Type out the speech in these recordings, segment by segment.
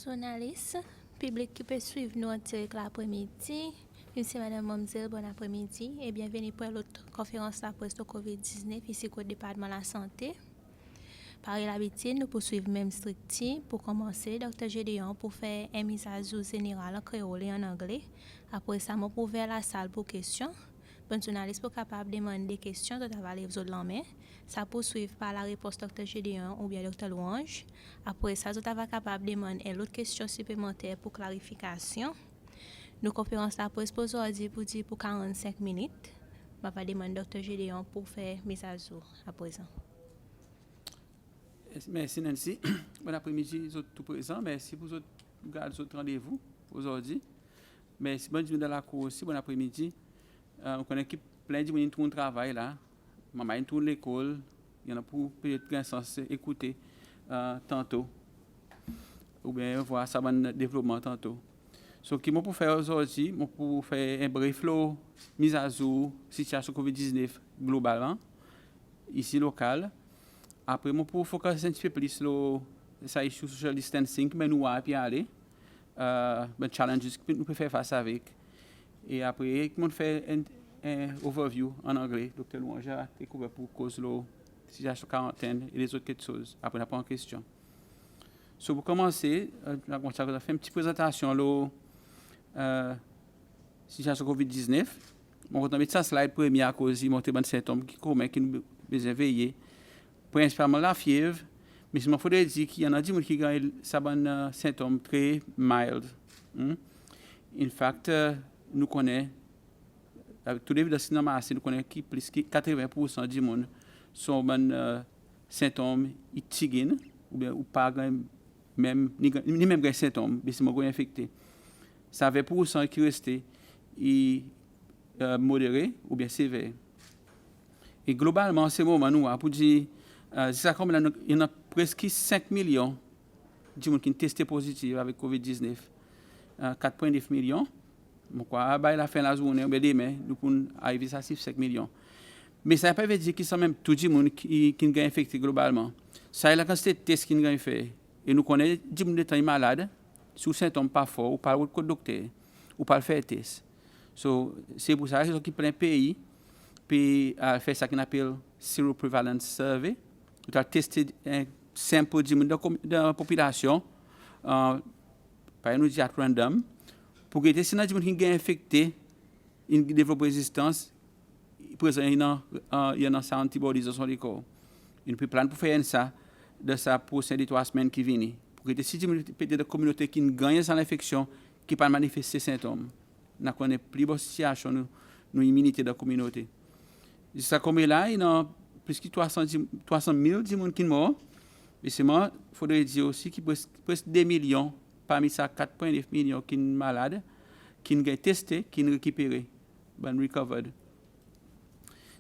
Journaliste, public qui peut suivre nous en direct l'après-midi. Merci Madame Mamzelle, bon après-midi et bienvenue pour l'autre conférence la presse de COVID-19 ici au département de la santé. Par l'habitude, nous poursuivons même stricti. Pour commencer, Dr. Gédéon pour faire une mise à jour générale en créole et en anglais. Après ça, je pour ouvrir la salle pour questions. Bon journaliste pour capable de demander des questions, de travailler aux autres en main. Ça poursuit par la réponse Dr. Gédéon ou bien Dr. Louange. Après ça, vous êtes capable de demander l'autre question supplémentaire pour clarification. Nos conférences la presse pour aujourd'hui pour 45 minutes. Je vais demander Dr. Gédéon pour faire mise à jour à présent. Merci Nancy. Bon après-midi, vous êtes tout présents. Merci pour votre rendez-vous aujourd'hui. Merci bonne journée dans la cour aussi. Bon après-midi. On connaît qu'il y a plein de gens qui travaillent là. Maman est tourne l'école. Il y en a pour peut-être un sens écouter tantôt. Ou bien voir ça dans développement tantôt. Ce que je pour faire aujourd'hui, je pour faire un bref mise à jour situation COVID-19 globalement, ici local. Après, je pour focuser un petit peu plus sur ça issue social distancing, mais nous allons y aller. Les challenges que nous pouvons faire face avec. Et après, je faire un overview en anglais. Dr. Louange a découvert pour cause de la situation quarantaine et les autres choses. Après, on a pas en question. So, pour commencer, je vais faire une petite présentation de la situation COVID-19. Je vais mettre ça slide premier à cause de montrer des symptômes qui nous besoin veiller. Principalement la fièvre, mais il faudrait dire qu'il y en a des gens qui ont des symptômes très mild. En fait, nous connaissons, avec tous les évidences nous connaissons que plus de 80% des gens sont des symptômes itigènes, ou bien ou pas même ni même des symptômes, mais c'est infecté. Ça fait pour cent qui restent modérés ou bien sévères. Et globalement, c'est moment nous pour dire il y a presque 5 millions de gens qui ont testé positif avec COVID-19. 4,9 millions. Donc, à la fin de la journée, demain, nous pouvons arriver à 5 millions. Mais ça ne veut pas dire que c'est même tout le monde qui est infecté globalement. Ça est la quantité de tests qui ont fait. Et nous connaissons des gens qui sont malades, sous symptômes pas forts, ou pas le docteur, ou pas le faire test. So, c'est pour ça qu'ils prennent un pays, puis faire ce qu'on appelle Seroprevalence Survey. Nous avons testé un sample de la population, par nous dire random, pour que si nous avons des infectés, ils développent résistance, il y a des antibodies dans son corps. Nous plan pour faire ça, de ça pour 5 à 3 semaines qui viennent. Pour que si nous avons des communautés qui gagnent sans l'infection, qui peuvent manifester ces symptômes, nous connaissons plus de situation de l'immunité de la communauté. Ça comme là, il y a plus de 300 000 personnes qui sont morts. Mais il faudrait dire aussi qu'il y a presque 2 millions, parmi ça 4,9 millions qui sont malades, qui sont testés, qui sont récupérés, recovered.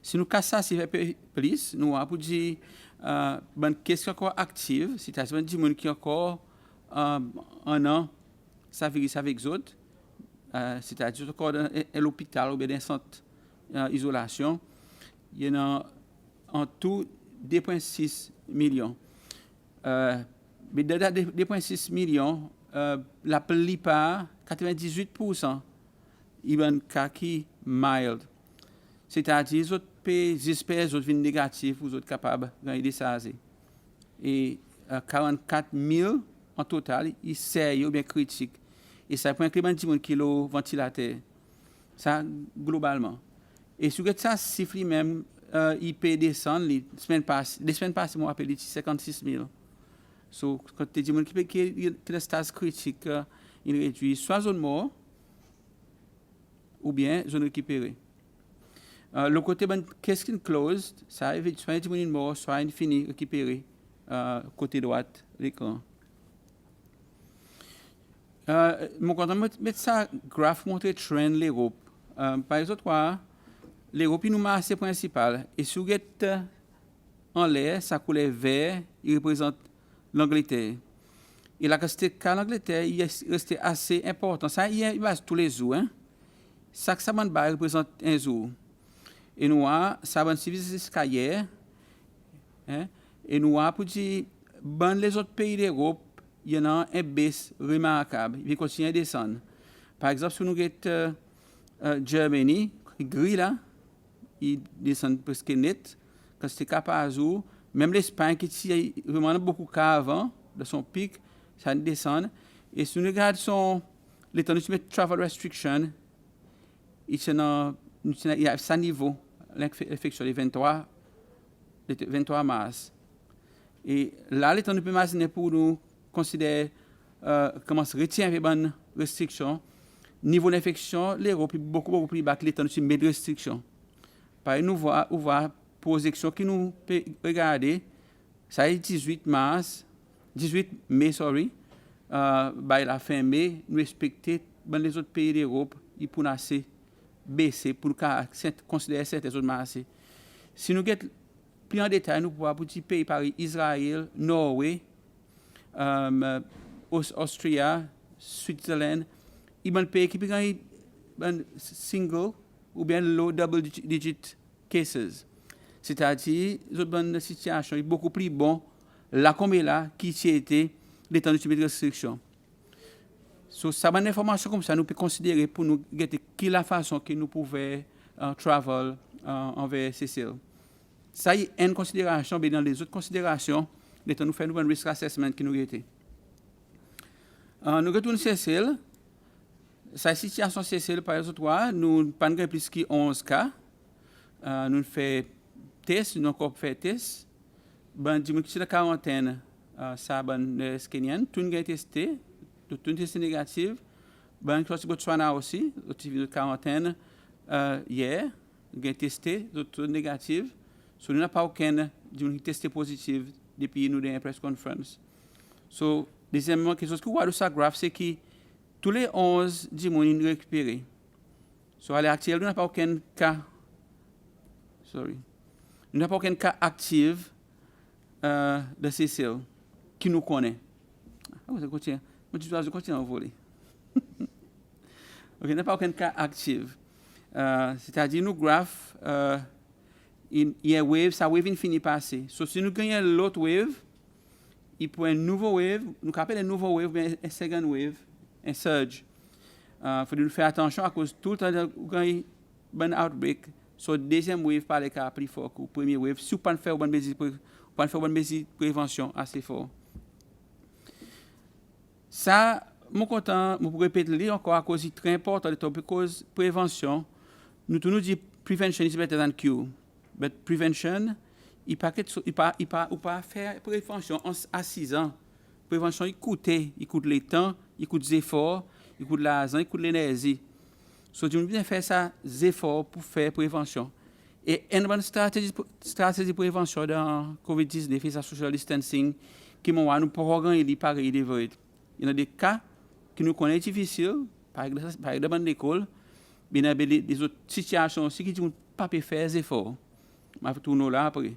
Si nous cassons ça un peu plus, nous avons dire une question encore active, c'est-à-dire des gens qui ont encore un an, ça virus avec les autres, c'est-à-dire encore à l'hôpital ou dans un centre d'isolation. Il y en a en tout 2,6 millions. Mais de 2,6 millions, la plupart, 98%, ils ont un cas qui mild. C'est-à-dire, les autres j'espère, les autres viennent négatifs, les autres capables de gagner des sazés. Et 44 000 en total, ils sérieux ou bien critiques. Et ça prend incrément de gens qui ont ventilateur. Ça, globalement. Et sur ça, chiffre même, il peut descendre, les semaines passées, moi, appelé 56 000. So, quand tu dis qui est le stade critique, il réduit soit zone mort, ou bien zone récupérée. Le côté qu'est-ce qui est closed, ça évite soit une mort, soit une finie récupérée, côté droite, l'écran. Mon content mettre ça graphe montrer trend l'Europe. Par exemple, l'Europe nous marché principal et si vous êtes en l'air, ça couleur vert, il représente l'Angleterre. Et la quantité de l'Angleterre, il est assez important. Ça, il va tous les jours. Hein? Ça que ça représente un jour. Et nous avons ça va jusqu'à hier. Hein? Et nous avons pour dire les autres pays d'Europe il y en a une baisse remarquable. Il continue à descendre. Par exemple, si nous regardons Germany, gris là, il descend presque net. Quand c'était capable, même l'Espagne qui était vraiment beaucoup qu'avant, de son pic, ça descend. Et si nous regardons les temps de travel restriction, il y a ce niveau, l'infection, les 23 mars. Et là, les temps de imaginer pour nous considérer comment se retient avec une restriction, niveau d'infection, l'Europe est beaucoup plus bas que les temps de mettre restriction. Par exemple, nous voit projection qui nous peut regarder, ça est 18 mai, la fin mai, nous respecter les autres pays d'Europe, ils pourront assez baisser pour considérer certains autres marchés. Si nous regardons plus en détail, nous pouvons pour des pays par Israël, Norvège, Austrie, Switzerland, il y a des pays qui ont single ou bien low double digit cases. C'est-à-dire, une situation est beaucoup plus bonne là comme là qui était les temps de restriction. So, ça une information comme ça, nous pouvons considérer pour nous guetter qui la façon que nous pouvons travel envers Cécile. Ça y est une considération, mais dans les autres considérations, les temps nous faisons un risk assessment qui nous guette. Nous retournons Cécile. Sa situation Cécile, par exemple, nous n'avons plus que 11 cas. Nous faisons test, nous avons fait test. Dis-moi que c'est la quarantaine, ça ben Kenyan, tout est testé, tout est testé négatif. Ben je suis Botswana aussi, tout est quarantaine hier, j'ai testé, tout négatif. So nous n'avons pas aucun testé positif depuis nous dans press conference. So deuxièmement, quelque chose que voit de ça graph, c'est que tous les 11 dimonies récupérés. So à l'heure actuelle, nous n'avons pas aucun cas. Sorry. Nous n'avons pas aucun cas actif de Cécile qui nous connaît. Je continue à voler. Ok, nous n'avons pas aucun cas actif. C'est-à-dire, nous graph, il y a une wave, sa wave infinie passée. So, si nous gagnons l'autre wave, il peut un nouveau wave, nous appelons un nouveau wave, bien un second wave, un surge. Il faut nous faire attention à cause tout le temps nous gagnons un outbreak. So, deuxième wave par les cas plus fort que le premier wave, si vous ne faites pas une mesure de prévention assez fort. Ça, je suis content, je peux répéter encore à cause c'est très important de topic cause prévention. Nous tous nous disons prevention is better than cure. But prevention, il pas faire prévention à 6 ans. Prévention, il coûte le temps, il coûte les efforts, il coûte l'argent, il coûte l'énergie. So, nous devons faire ça, des efforts pour faire prévention. Et une bonne stratégie de prévention dans COVID-19, c'est la social distancing, qui nous programme pareil de vrai. Il y a des cas qui nous connaissent difficiles, par exemple dans l'école, mais il y a des autres situations aussi qui ne peuvent pas faire des efforts. Je vais tourner là après.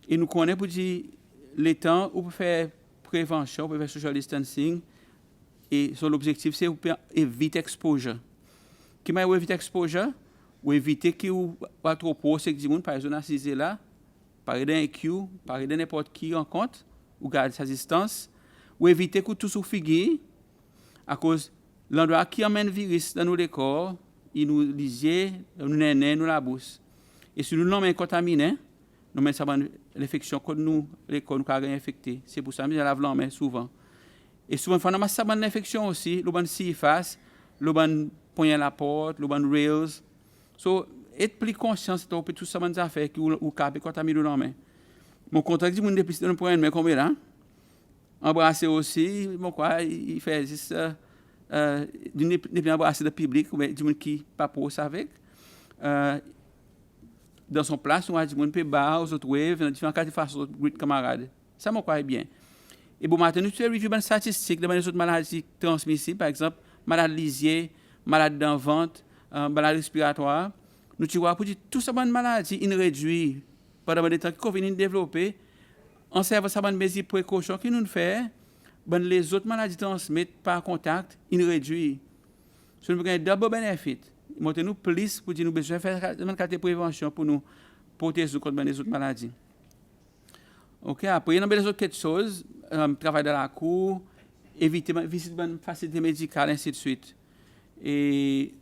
Et nous connaissons pour dire les temps où on peut faire prévention, on peut faire social distancing, et l'objectif c'est d'éviter l'exposure. Qui m'a éviter l'exposure? Ou éviter qu'il y ait trop de c'est que par exemple, assisé là, parler d'un queue, parler de n'importe qui rencontre, ou garder sa distance, ou éviter que tout se figure, à cause de l'endroit qui emmène le virus dans nos décors, il nous lisait, nous nénés, nous la bouche. Et si nous l'emmène contaminé, nous mettons l'infection que nous avons infecté. C'est pour ça que nous lavons l'emmène souvent. Et souvent, nous avons l'infection aussi, nous avons surface, nous avons poignet à la porte, nous avons rails. So, être plus conscient de tout ça, des affaires qui ou capé quand tu as mis dans main. Mon contact dit mon depuis de point mais combien là? Embrasser aussi, bon quoi, il fait juste depuis embrasser le public ou du monde qui pas pour ça avec. Dans son place, on a du monde peut bar aux autres waves, dans différents cas de façon de camarades. Ça me croit bien. Et bon matin, nous tu review une statistique de les autres maladies transmissibles, par exemple, maladie lisier, maladie d'envente, maladie respiratoire. Nous tu vois pour dire tout ça bonne maladie, il réduit pendant le temps que Covid est développé. On serve ça bonne mesure précaution qui nous fait les autres maladies transmettent par contact, il réduit. Ce nous gagne double benefit. Monter-nous plus pour dire nous besoin faire une qualité de prévention pour nous protéger contre les autres maladies. OK, après, il y a des autres choses, travail dans la cour, éviter visite de facilité médicale, ainsi de suite. Et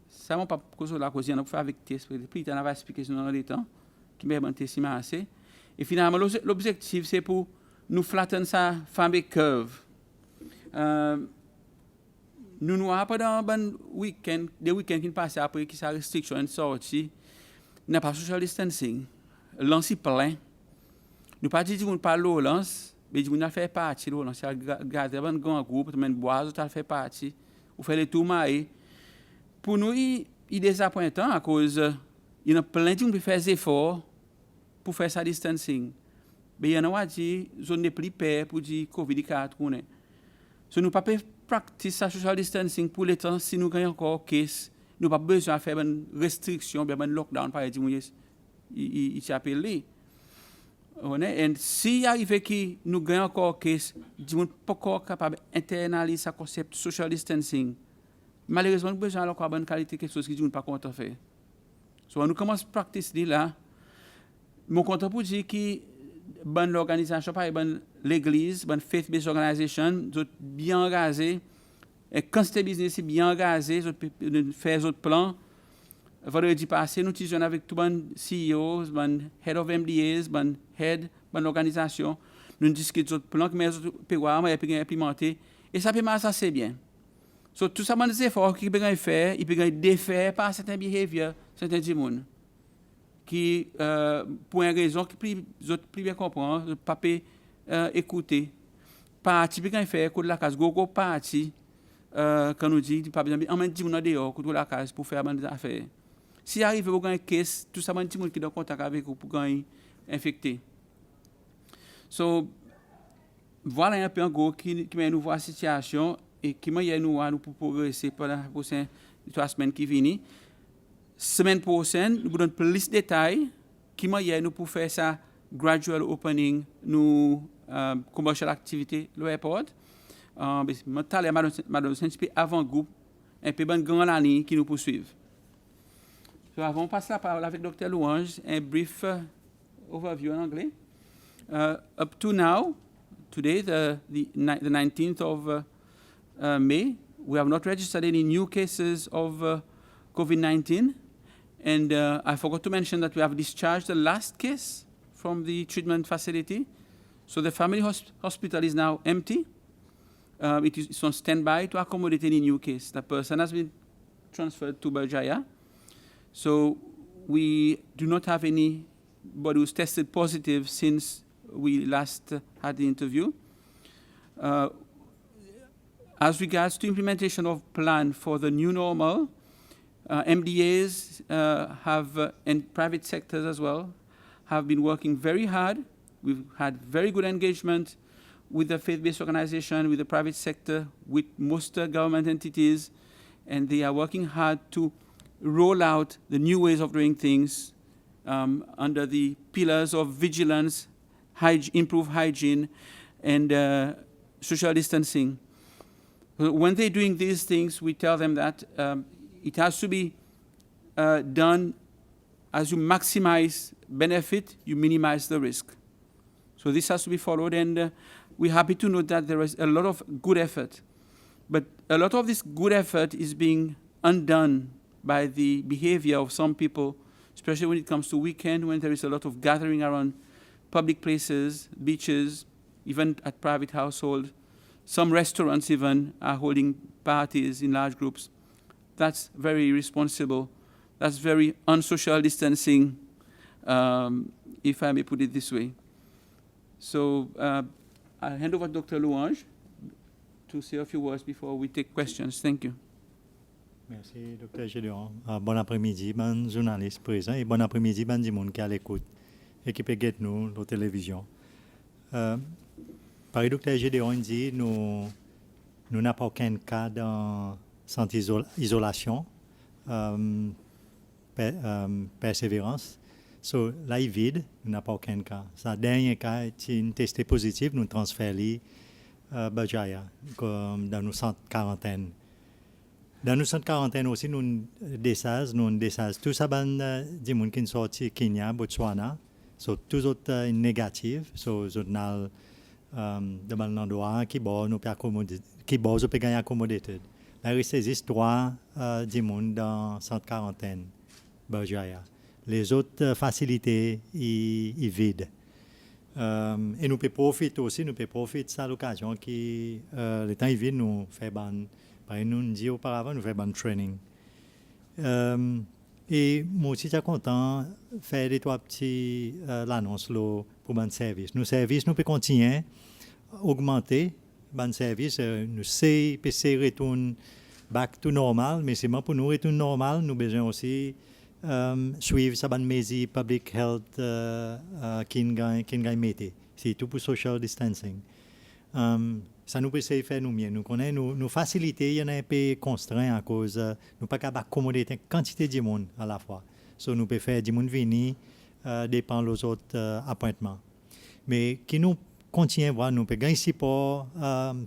ça, on pas cause de la cause, on faire avec test, puis on va expliquer dans le temps, qui m'a monté si assez. Et finalement, l'objectif, c'est pour nous flatter ça, faire des curves. Nous nous avons pendant des week-ends qui passent après qui sa restriction sortie, n'a pas social distancing. Lancer plein. Nous pas dit qu'on parle de lance, mais on a fait partie de lance. Garder un grand groupe, on bois, on fait partie. On fait les tours maïs. Pour nous, il est désappointant à cause il y a plein de gens qui font des efforts pour faire ça distancing. Mais il y en a qui zone de plus paix pour dire COVID-19. So nous pas pratiquer ça social distancing pour le temps si nous gagnons encore case. Nous pas besoin de faire une restriction, un lockdown par exemple, il s'appelle. Et si arrive que nous gagnons encore case, nous ne pas encore capable d'internaliser ce concept social distancing. Malheureusement, nous besoin encore bonne qualité quelque chose qui nous pas content faire. So nous commençons à pratiquer là. Mon content pour dire que bonne organisation par exemple l'église, bonne faith-based organisation, bien engagé. Et quand c'est business bien engagé, faire autres plans. Vendredi passé, nous disons avec tout bon CEO, bon head of MDAs, bon head, bonne organisation, nous discutons d'autres plans que mes autres pays implémenter. Et ça peut marcher assez bien. So, tout ça, des efforts qui peuvent faire, ils peuvent défaire par certains behaviors, certains gens qui, pour une raison que les autres plus bien comprendre, ne pas écouter. Parti peuvent faire, coup de la case, go parti, quand nous dit, pas besoin, en même temps, on a dehors, coup de la case pour faire des affaires. Si arrive à un case, tout ça, des gens qui sont en contact avec vous pour gagner infecté. So, voilà un peu en gros qui met nous voir la situation. Et qui m'a nous pour progresser pendant les prochaines 3 semaines qui viennent. Semaine prochaine, nous donnons plus de détails qui m'a nous pour faire ça gradual opening nous commercial activité l'airport. Madame s'inspire avant groupe un peu bonne grande ligne qui nous poursuivent. So, avant de passer la parole avec Dr. Louange, un brief overview en anglais. Up to now, today, the 19th of May, we have not registered any new cases of COVID-19. And I forgot to mention that we have discharged the last case from the treatment facility. So the family hospital is now empty. It's on standby to accommodate any new case. The person has been transferred to Berjaya. So we do not have anybody who's tested positive since we last had the interview. As regards to implementation of plan for the new normal, MDAs and private sectors as well, have been working very hard. We've had very good engagement with the faith-based organization, with the private sector, with most government entities, and they are working hard to roll out the new ways of doing things under the pillars of vigilance, improved hygiene, and social distancing. When they're doing these things, we tell them that it has to be done as you maximize benefit, you minimize the risk. So this has to be followed, and we're happy to note that there is a lot of good effort. But a lot of this good effort is being undone by the behavior of some people, especially when it comes to weekend, when there is a lot of gathering around public places, beaches, even at private households. Some restaurants even are holding parties in large groups. That's very irresponsible. That's very unsocial distancing, if I may put it this way. So I'll hand over to Dr. Louange to say a few words before we take questions. Thank you. Merci, Dr. Gédéon. Bon après-midi, bon journaliste présent, et bon après-midi, bon monde qui est à l'écoute et qui peut guetter nous, la télévision. Par le Dr. Gédéon dit, nous n'avons pas aucun cas dans centre isolation, persévérance. So, là, il est vide, nous n'avons pas aucun cas. Le dernier cas, c'est une testé positif, nous transférons à Berjaya, comme dans nos centres quarantaine. Dans nos centres quarantaine aussi, nous désaisons. Tout ça, des gens qui sont sortis Kenya, Botswana, So, tous autres négatives, so, nous devant l'endroit qui bon nous peut accommoder, qui bon nous peut gagner accommodated. Là, il existe 3 du monde dans centre quarantaine, Berjaya. Les autres facilités, ils vident. Et nous pouvons profiter aussi, nous pouvons profiter de cette occasion qui, le temps est vide, nous faisons, par exemple, nous dit auparavant, nous faisons training. Et moi aussi, je suis content de faire des 3 petits l'annonce pour mon service. Nos services, nous pouvons continuer à augmenter mon service. Nous savons que retourne back to normal, mais c'est pour nous retourner normal, nous avons besoin aussi suivre sa mesure public health qui nous mettre. C'est tout pour social distancing. Ça nous peut faire nous mieux. Nous connaissons nos facilités, il y en a un peu contraints à cause nous pas capable d'accommoder une quantité de monde à la fois. So nous pouvons faire du monde venir dépend des autres appointements. Mais qui nous continue à voir, nous pouvons gagner support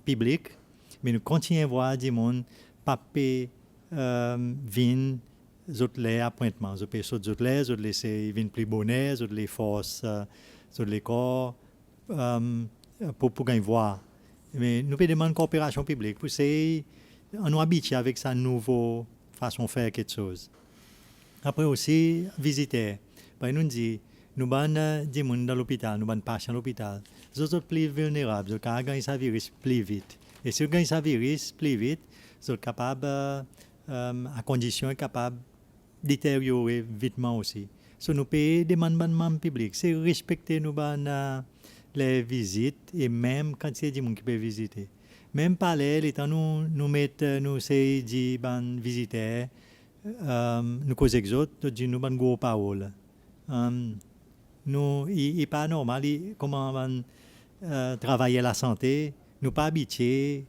public, mais nous continuons à voir du monde pas venir autres les appointements, autres les viennent plus bonnet, autres les forces, autres les corps pour gagner voir. Mais nous pouvons demander coopération publique pour essayer de nous habituer avec sa nouvelle façon de faire quelque chose. Après aussi, visiter. Nous dit, nous avons des gens dans l'hôpital, nous avons des patients à l'hôpital. Les autres plus vulnérables, ils ont gagné ce virus plus vite. Et si ils gagnent ce virus plus vite, ils sont capables, à condition capables de détériorer vitement aussi. So, nous pouvons demander aux membres publics, c'est respecter nous les visites et même quand il y a des gens qui peuvent visiter. Même pas les temps nous mettons, nous c'est dit ban visiteurs, nous cause exotes, nous dit nous ban gros parole. Nous il est pas normal comment on travailler la santé, nous pas habitués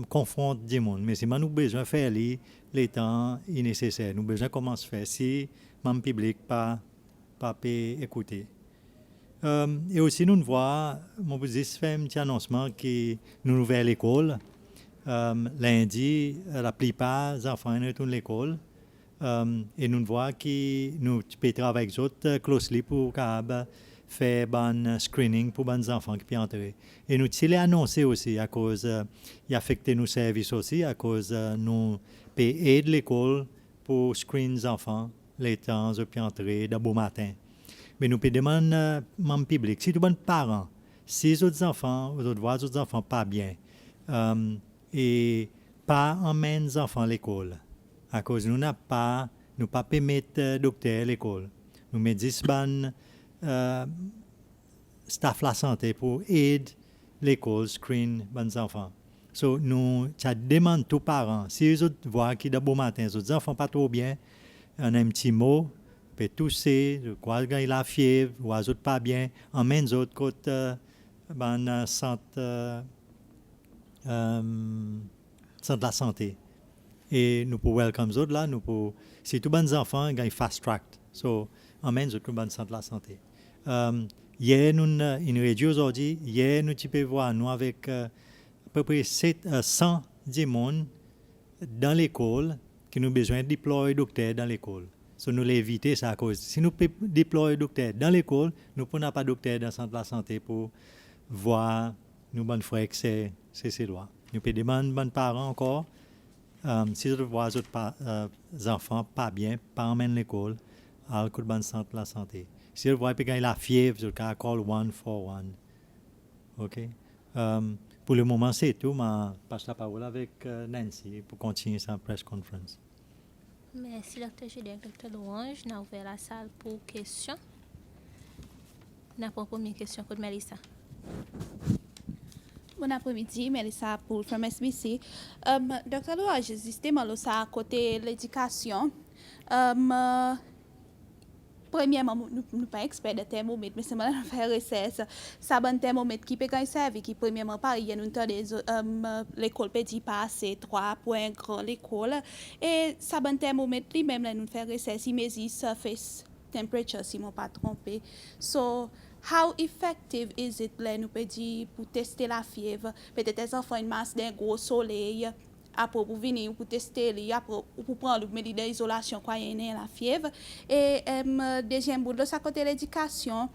confronter des gens, mais si nous besoin faire les temps nécessaires, nous besoin comment se faire si même public pas écouter. Et aussi, nous voyons, mon petit fait un petit annoncement qui nous ouvre l'école. Lundi, la plupart des enfants retournent à l'école. Et nous voyons que nous pouvons travailler avec eux closely pour faire un screening pour les enfants qui peuvent entrer. Et nous l'avons annoncé aussi à cause il affecte nos services aussi, à cause nous pouvons aider l'école pour screener les enfants les temps qu'ils peuvent entrer d'abord matin. Mais nous pouvons demander membres publics, si tous les parents, si les autres enfants, les autres enfants pas bien, et pas emmèner les enfants à l'école, à cause nous n'avons pas permettre docteur à l'école. Nous mettons 10 staff la santé pour aider l'école screen les enfants. So nous demandons tous les parents, si les autres voient qu'ils d'abord matin, les autres enfants pas trop bien, on a un petit mot. Peut tousser, quoi gagner la fièvre, ou les autres pas bien, emmène les autres côté centre de la santé. Et nous pouvons welcome les autres là, nous pouvons, si tous les enfants gagnent fast track, so emmène les autres dans le centre de la santé. Hier, nous une région aujourd'hui, hier nous pouvons voir nous avec à peu près 100 monde dans l'école qui nous besoin de déployer docteur dans l'école. So, nous l'éviter ça à cause. Si nous déployons docteur dans l'école, nous ne pouvons pas docteur dans le centre de la santé pour voir nos bonnes frères que c'est ces lois. Nous pouvons demander aux parents encore, si vous voyez les autres enfants pas bien, pas emmèner l'école, à le centre de la santé. Si vous voyez qu'ils ont la fièvre, vous pouvez call 141. OK? Pour le moment, c'est tout. Je passe la parole avec Nancy pour continuer sa press conference. Merci, Dr. Juliette, Dr. Louange. Nous avons ouvert la salle pour questions. Nous avons une première question pour Melissa. Bon après-midi, Melissa pour from SBC. Dr. Louange, justement, à côté de l'éducation. Premièrement, nous ne sommes pas experts de thermomètre, mais c'est mal à faire recherche. Ça bon thermomètre qui peut servir, qui premièrement, pareil, il y a l'école peut dire pas assez 3 points grand l'école. Et ça bon thermomètre, lui-même, nous fait recherche, il mesure surface temperature, si je ne me pas trompé. So, how effective is it, là, nous peut dire, pour tester la fièvre? Peut-être les enfants, une masse d'un gros soleil. Après pour venir pour tester après pour prendre le médicament d'isolation quand il y a la fièvre et deuxième bout de ça côté l'éducation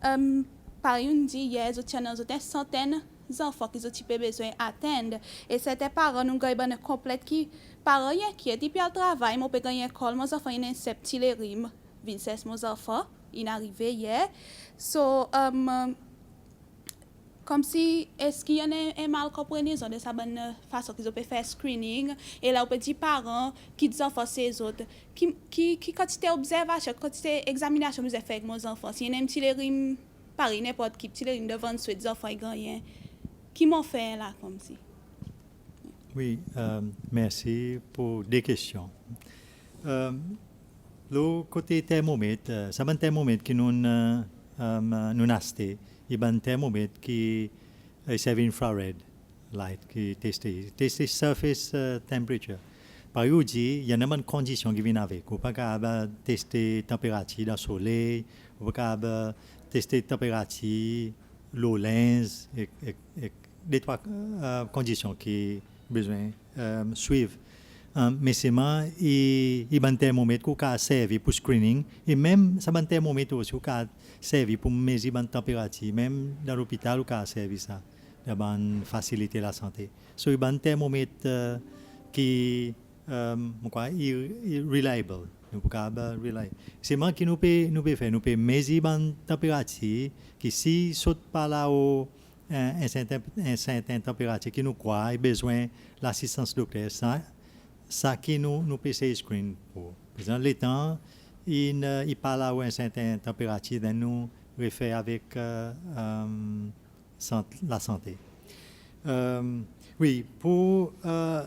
par exemple, dit hier, ils ont des centaines d'enfants qui ont besoin d'attendre. Et c'était parents, nous avons une complète qui, parents inquiets, depuis le travail, moi, je gagner école, mes enfants, ils ont un petit rime, Vinces, mes enfants, ils sont arrivés hier. So, comme si, est-ce qu'il y a une mal compréhension de sa bonne façon qu'ils ont faire screening, et là, on peut dire parents qui disent enfants, ces autres, qui quantité observation, quantité examination, nous avons fait avec mes enfants. Si y a un petit rime, Paris, n'importe qui, petit rime devant nous, des enfants, ils gagnent. Qui m'ont fait là, comme si? Oui, merci pour des questions. Le côté thermomètre, c'est un thermomètre qui nous a acheté. Il y a un thermomètre qui servi infrared light, qui teste surface temperature. Par exemple, il y a des conditions qui viennent avec. On peut pas tester température dans le soleil, on peut pas tester température, l'eau lens, et des trois conditions qui besoin suivre. Mais c'est il y a un thermomètre qui a servi pour screening et même ça un thermomètre aussi qui a servi pour mesurer la température, même dans l'hôpital qui a servi ça, pour faciliter la santé. So, il y a un thermomètre qui est reliable. C'est moi qui nous peut faire, nous peut mesurer la température qui si saute par là-haut un certain température qui nous croit et besoin de l'assistance docteur. Ça qui nous peut screen pour. Par exemple, les temps, il parle à une certaine température, donc nous réfère avec la santé. Oui, pour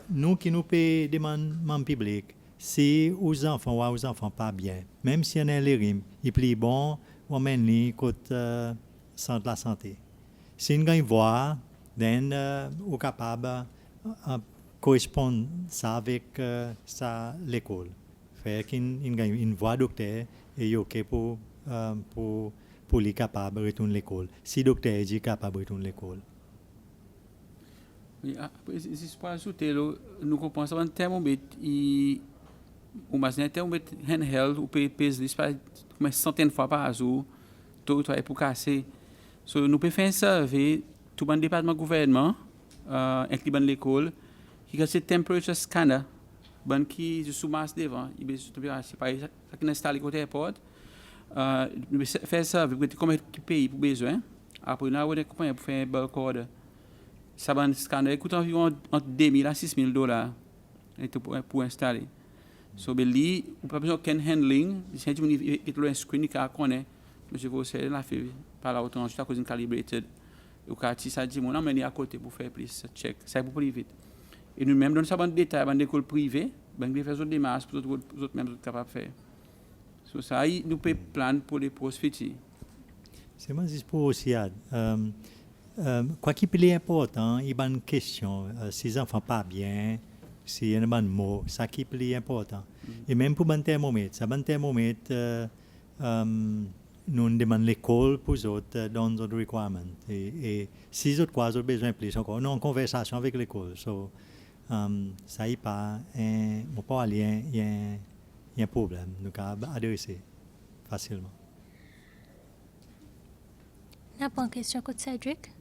nous qui nous peut demander public, si aux enfants pas bien, même si on a les rimes, il plie bon, on mène les côté centre de la santé. Si on gagne voix, then on est capable correspondre ça avec l'école. Fait qu'il gagne une voix docteur et OK pour les capables de retourner à l'école. Si docteur est capable de retourner à l'école. Oui, après, si je peux ajouter, nous comprenons un thermomètre, un thermomètre handheld, on peut peser une centaine de fois par jour, tout pour casser. So, nous pouvons faire un survey, tout le département gouvernement, incluant l'école, qui a ce temperature scanner, qui est sous masse devant, il y a une température, par exemple, qui est installé côté airport, nous pouvons faire un survey, pour combien de pays pour besoin, après nous avons des compagnies pour faire un bulk order. Ça va un scanner, coûte environ entre 2 000 à 6 000 dollars pour installer. So, on n'a pas besoin de handling, c'est un screen qui a connu. Je vous sais, la fait par la autant, juste à cause d'une calibrated. Au cas où ça dit, mon nom est à côté pour faire plus check. Ça pour plus vite. Et nous-mêmes, dans ce détail, dans l'école privée, nous faisons des démarches pour les autres mêmes capables de faire. So, ça, nous pouvons planer pour les prospects. C'est moi, juste pour aussi, quoi qui est important, il y a une question, si les enfants pas bien, s'il y a un mot, ça qui est important. Et même pour un thermomètre, ça un thermomètre, nous demandons l'école pour les autres dans nos requirements. Et si les autres ont besoin de plus encore, nous avons une conversation avec l'école. So, ça y est pas, il y a un problème, nous pouvons adresser facilement. N'a pas une question contre Cédric?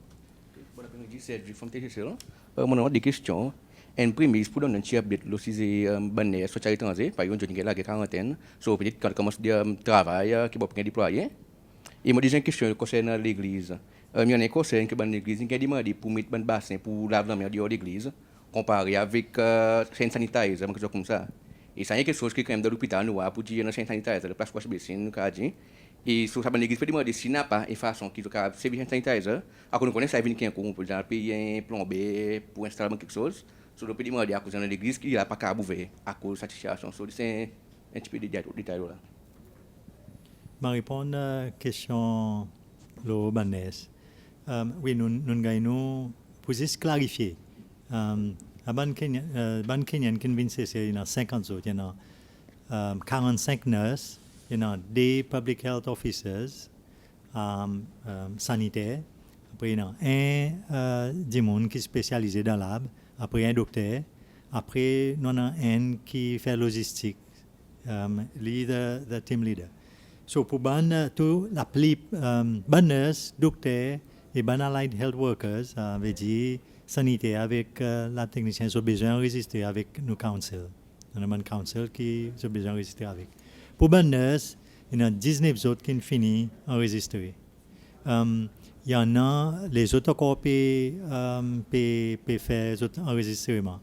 Bon après-midi, Cédric from TCL. Mon des questions. En premier, pour donner un petit update, si c'est banné, soit à l'étranger, par exemple, je suis là, quarantaine, so peut-être quand on commence à travailler, qui va bien déployer. Et moi, j'ai une question concernant l'église. Il y a un conseil que l'église qui a demandé pour mettre un bassin pour laver la mer dehors de l'église, comparé avec scène sanitaire, quelque chose comme ça. Et ça, il y a quelque chose qui est quand même dans l'hôpital, nous, pour dire une scène sanitaire, la place wash basin, nous, dit. Et sur l'église peut demander s'il n'a pas une façon qui doit servir sanitaire, alors nous connaissons ça vient quelqu'un pour exemple payer un plombier pour installer quelque chose. Sur le peut demander à cause de l'église qui n'a pas qu'à ouvrir à cause de cette situation. C'est un petit peu de détail là. Je réponds à la question de Banès. Oui, nous gagnons pour juste clarifier. La banque kenyane qui vient c'est dans 50 autres, il y a 45 nurses, il y a des public health officers sanitaires, après il y a un démon qui est spécialisé dans l'ab, après un docteur, après nous avons un qui fait logistique, leader, the team leader. So pour tout l'appli bonne nurse, docteur et bon allied health workers, veut dire sanitaire avec la technicienne, ils ont besoin d'enregistrer avec nos council. On a un council qui ont besoin d'enregistrer avec. Pour bonne nurse, il y en a 19 autres qui ont fini d'enregistrer. Il y en a les autres encore qui peuvent faire les autres enregistrements.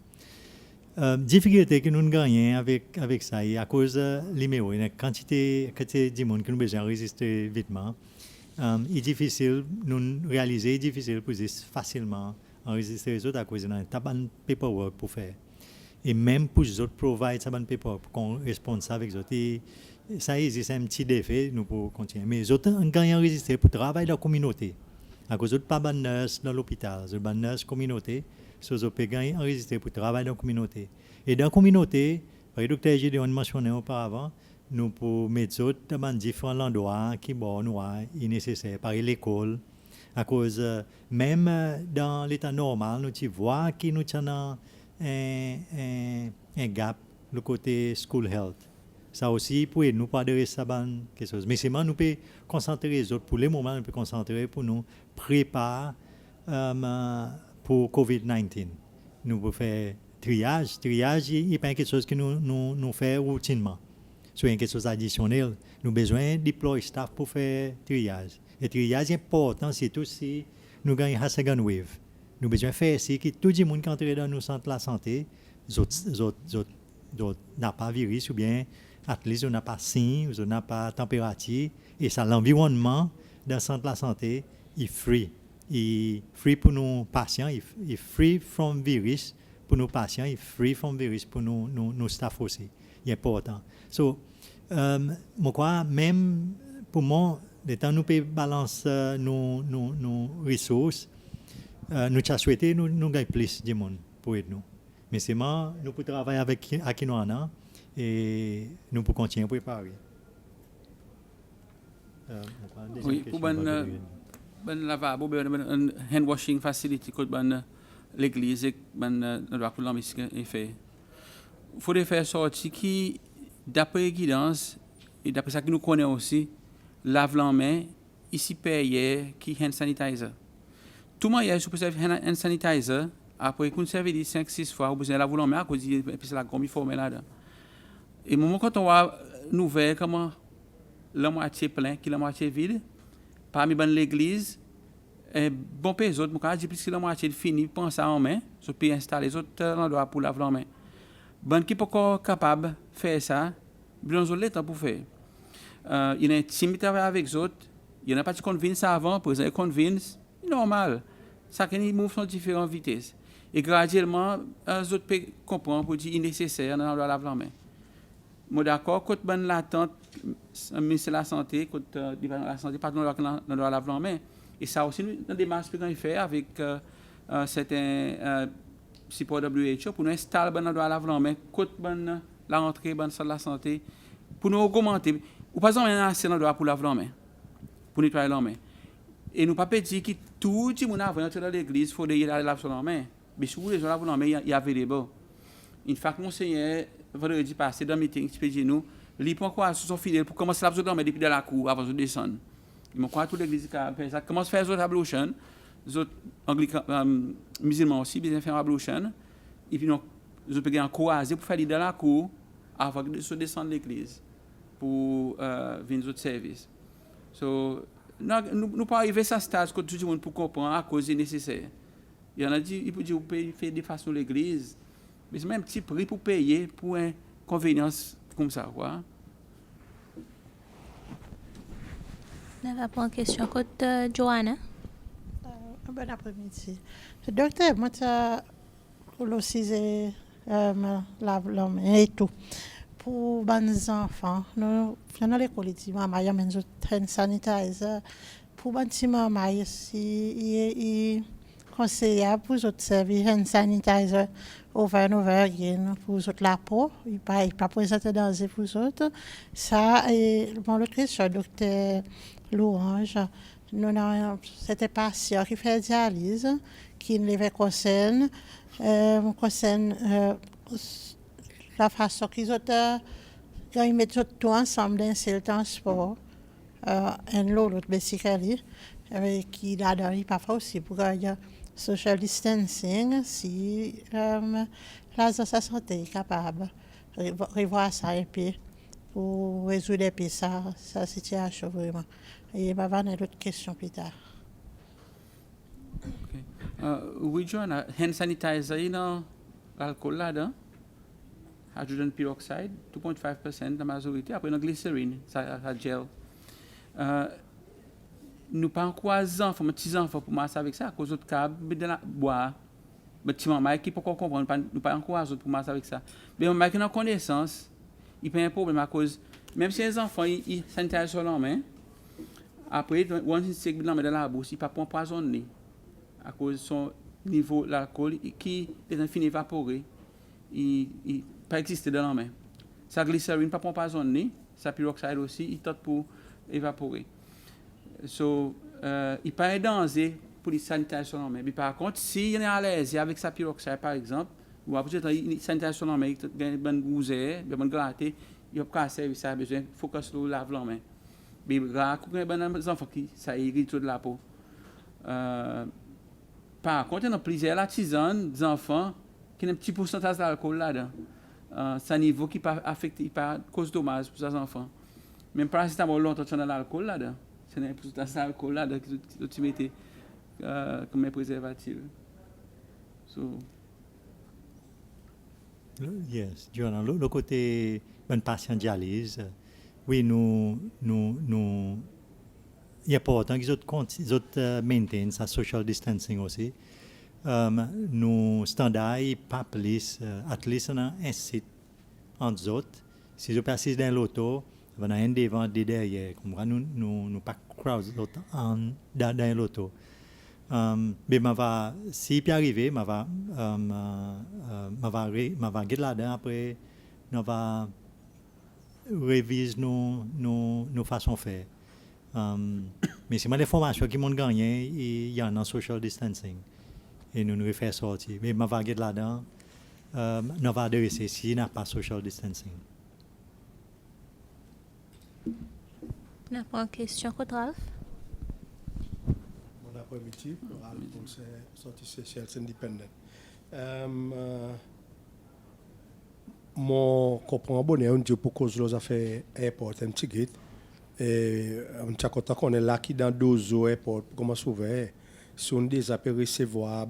Difficulté que nous gagnons avec ça, à cause de l'IMEO, il y a une quantité de monde qui nous besoin d'enregistrer vitement. Il est difficile de réaliser, difficile pour facilement enregistrer les autres à cause d'un taban paperwork pour faire. Et même pour les autres provide taban paperwork pour qu'on réponde ça avec les autres. Et ça existe un petit défi, nous pouvons continuer. Mais les autres ont gagné enregistrer pour travailler dans la communauté. À cause de pas de nurse dans l'hôpital, de bonne nurse communauté, ils ont gagné enregistrer pour travailler dans la communauté. Et dans la communauté, par le docteur Gédéon mentionné auparavant, nous pouvons mettre autres dans différents endroits qui sont nécessaires, par l'école. À cause, même dans l'état normal, nous voyons que nous avons un gap le côté school health. Ça aussi, pour nous, pas de rester quelque chose. Mais c'est nous pouvons concentrer les autres. Pour le moment, nous pouvons concentrer pour nous préparer pour COVID-19. Nous pouvons faire triage. Triage, il n'y a pas quelque chose que nous faisons routinement. C'est quelque chose d'additionnel. Nous avons besoin de déployer staff pour faire triage. Et triage est important, surtout si nous gagnons la second wave. Nous avons besoin de faire ici que tout le monde qui entre dans nos centres de la santé, n'a pas virus ou bien athlètes, on n'a pas signe, on n'a pas température. Et ça, l'environnement dans le centre de la santé est free. Il est free pour nos patients, il est free from virus pour nos patients, il est free from virus pour nos staff aussi. Il est important. So, moi, quoi, même pour moi, le temps nous pouvons balancer nos ressources, nous avons souhaité nous gagner plus de monde pour aider nous. Mais c'est moi, nous pouvons travailler avec Akinoana et nous pouvons continuer à préparer. Oui, pour ben lavabo, ben hand washing facility que ben l'église et ben doit pour l'homme est fait. Il faut faire sortir qui d'après guidance et d'après ça que nous connaissons aussi lave la main ici payer qui hand sanitizer. Tout moyen je peux faire hand sanitizer après qu'on serve 5-6 fois, vous avez laver la main à cause de la gomme formée là-dedans. Et au moment quand on voit nouvelle comment la moitié plein, qui la moitié vide, parmi l'église, bon pays les autres, moi je dis plus que la moitié fini, pense en main, je peux installer les autres endroits pour laver la main. Bon qui pas encore capable de faire ça, bien on le temps pour faire. Il y a une intimité avec les autres, il y en a pas de convenience avant, pour exemple convenience, normal. Ça qui move sont différentes vitesses. Et graduellement, les autres peuvent comprendre pour dire nécessaire dans la laver la main. Moi d'accord, quand ben l'attente, ministre de la santé, quand la santé, pas dans la laver la main. Et ça aussi, dans des démarches que nous faisons avec certains support WHO pour nous installer dans la laver la main, quand ben la rentrée ben sur la santé, pour nous augmenter. Ou pas besoin assez dans pour laver la main, pour nettoyer la main. Et nous pas dire que tout le monde avant d'entrer dans l'église, il faut aller laver la main. Mais si vous voulez laver la main, il y a available. Une fois que monseigneur vendredi passé dans le meeting, il dit nous, il prend quoi sur son fidèle pour commencer à laver la main depuis dans la cour avant de descendre. Il m'a croit toute l'église qui a fait ça. Commence à faire les ablutions, les autres musulmans aussi, bien faire ablution. Et puis nous pouvons encourager pour faire dans la cour avant de se descendre de l'église pour venir aux autres services. So, nous pas arriver à ce stade que tout le monde peut comprendre à cause nécessaire. Il y en a dit, il peut dire, vous pouvez faire des façons l'église, mais c'est même un petit prix pour payer pour une convenience comme ça, quoi. On va prendre une question côté Joanna. Bon après-midi. Docteur, moi, pour aussi lave l'homme et tout. Pour les enfants, nous faisons l'école ici, maman, il y a un hand sanitizer. Pour les petits mamans, il est conseillable pour les autres services hand sanitizer over and over again pour les autres la peau. Il ne pas présenter danger pour les autres. Ça, le question, docteur Louange, c'était patient qui fait dialyse, qui ne concerne la façon qu'ils ont quand ils mettent tout ensemble dans le transport un lot l'autre bicycle qui là-dedans il pas fait aussi pour qu'il y a social distancing si l'agence de santé est capable de revoir ça et puis pour résoudre et puis sa situation vraiment. Et va avoir une autre question plus tard. Oui, Joanna, hand sanitizer, l'alcool là-dedans, hydrogen peroxide, 2.5% la majorité, après une glycérine, ça gel. Nous pas encourageons enfants, mes petits enfants pour masser avec ça, à cause de cas, de la boire. Mais petit maman qui peut comprendre, nous pas encourageons pour masser avec ça. Mais maman qui n'a connaissance, il peut y avoir un problème à cause, même si les enfants, ils sanitaires sur la main, après, on sait que dans la bouche, il ne peut pas empoisonner à cause de son niveau d'alcool qui est fini évaporé, il pas exister dans la main. Ça glycérine pas empoisonner, ça peroxyde aussi, il tente pour évaporer. So, il pas un danger pour les sanitaires sur la main. Mais par contre, si il est à l'aise avec sa peroxyde par exemple, ou après les sanitaires sur la main, il a une bonne bouser, une bonne gratter, il a pas service, ça a besoin de focus sur lave la main. Mais là, il y a des enfants qui ça irrite de la peau. Par contre, il y a plusieurs tisanes d'enfants qui ont un petit pourcentage d'alcool là-dedans. C'est un niveau qui peut affecter, pas cause dommage pour ces enfants. Même paracétamol longtemps dans l'alcool là-dedans. C'est un pourcentage d'alcool là-dedans que tu mettais comme un préservatif. So. Yes, Joanna, le côté un patient dialyse, oui, nous il est important qu'ils maintiennent sa social distancing aussi. Nous standards pas plus, at least on a un site entre autres. Si je passe dans l'auto, on a un devant, des derrière. Nous pas crowd dans l'auto. Mais si puis arriver, va get là-dedans après, on va réviser nos façons de faire. Mais c'est les formations qui m'ont gagné, il y a un social distancing. Et nous nous faire sortir. Mais ma vague là-dedans, nous va adresser s'il n'y a pas social distancing. Nous avons une question, Rodolphe. Bon après-midi, pour le sortie social indépendant. Mon comprend bonheur, on dit pour cause de affaires airport un ticket. Et on t'a content qu'on est là qui dans 12 airport pour comment s'ouvrir. Si on déjà peut recevoir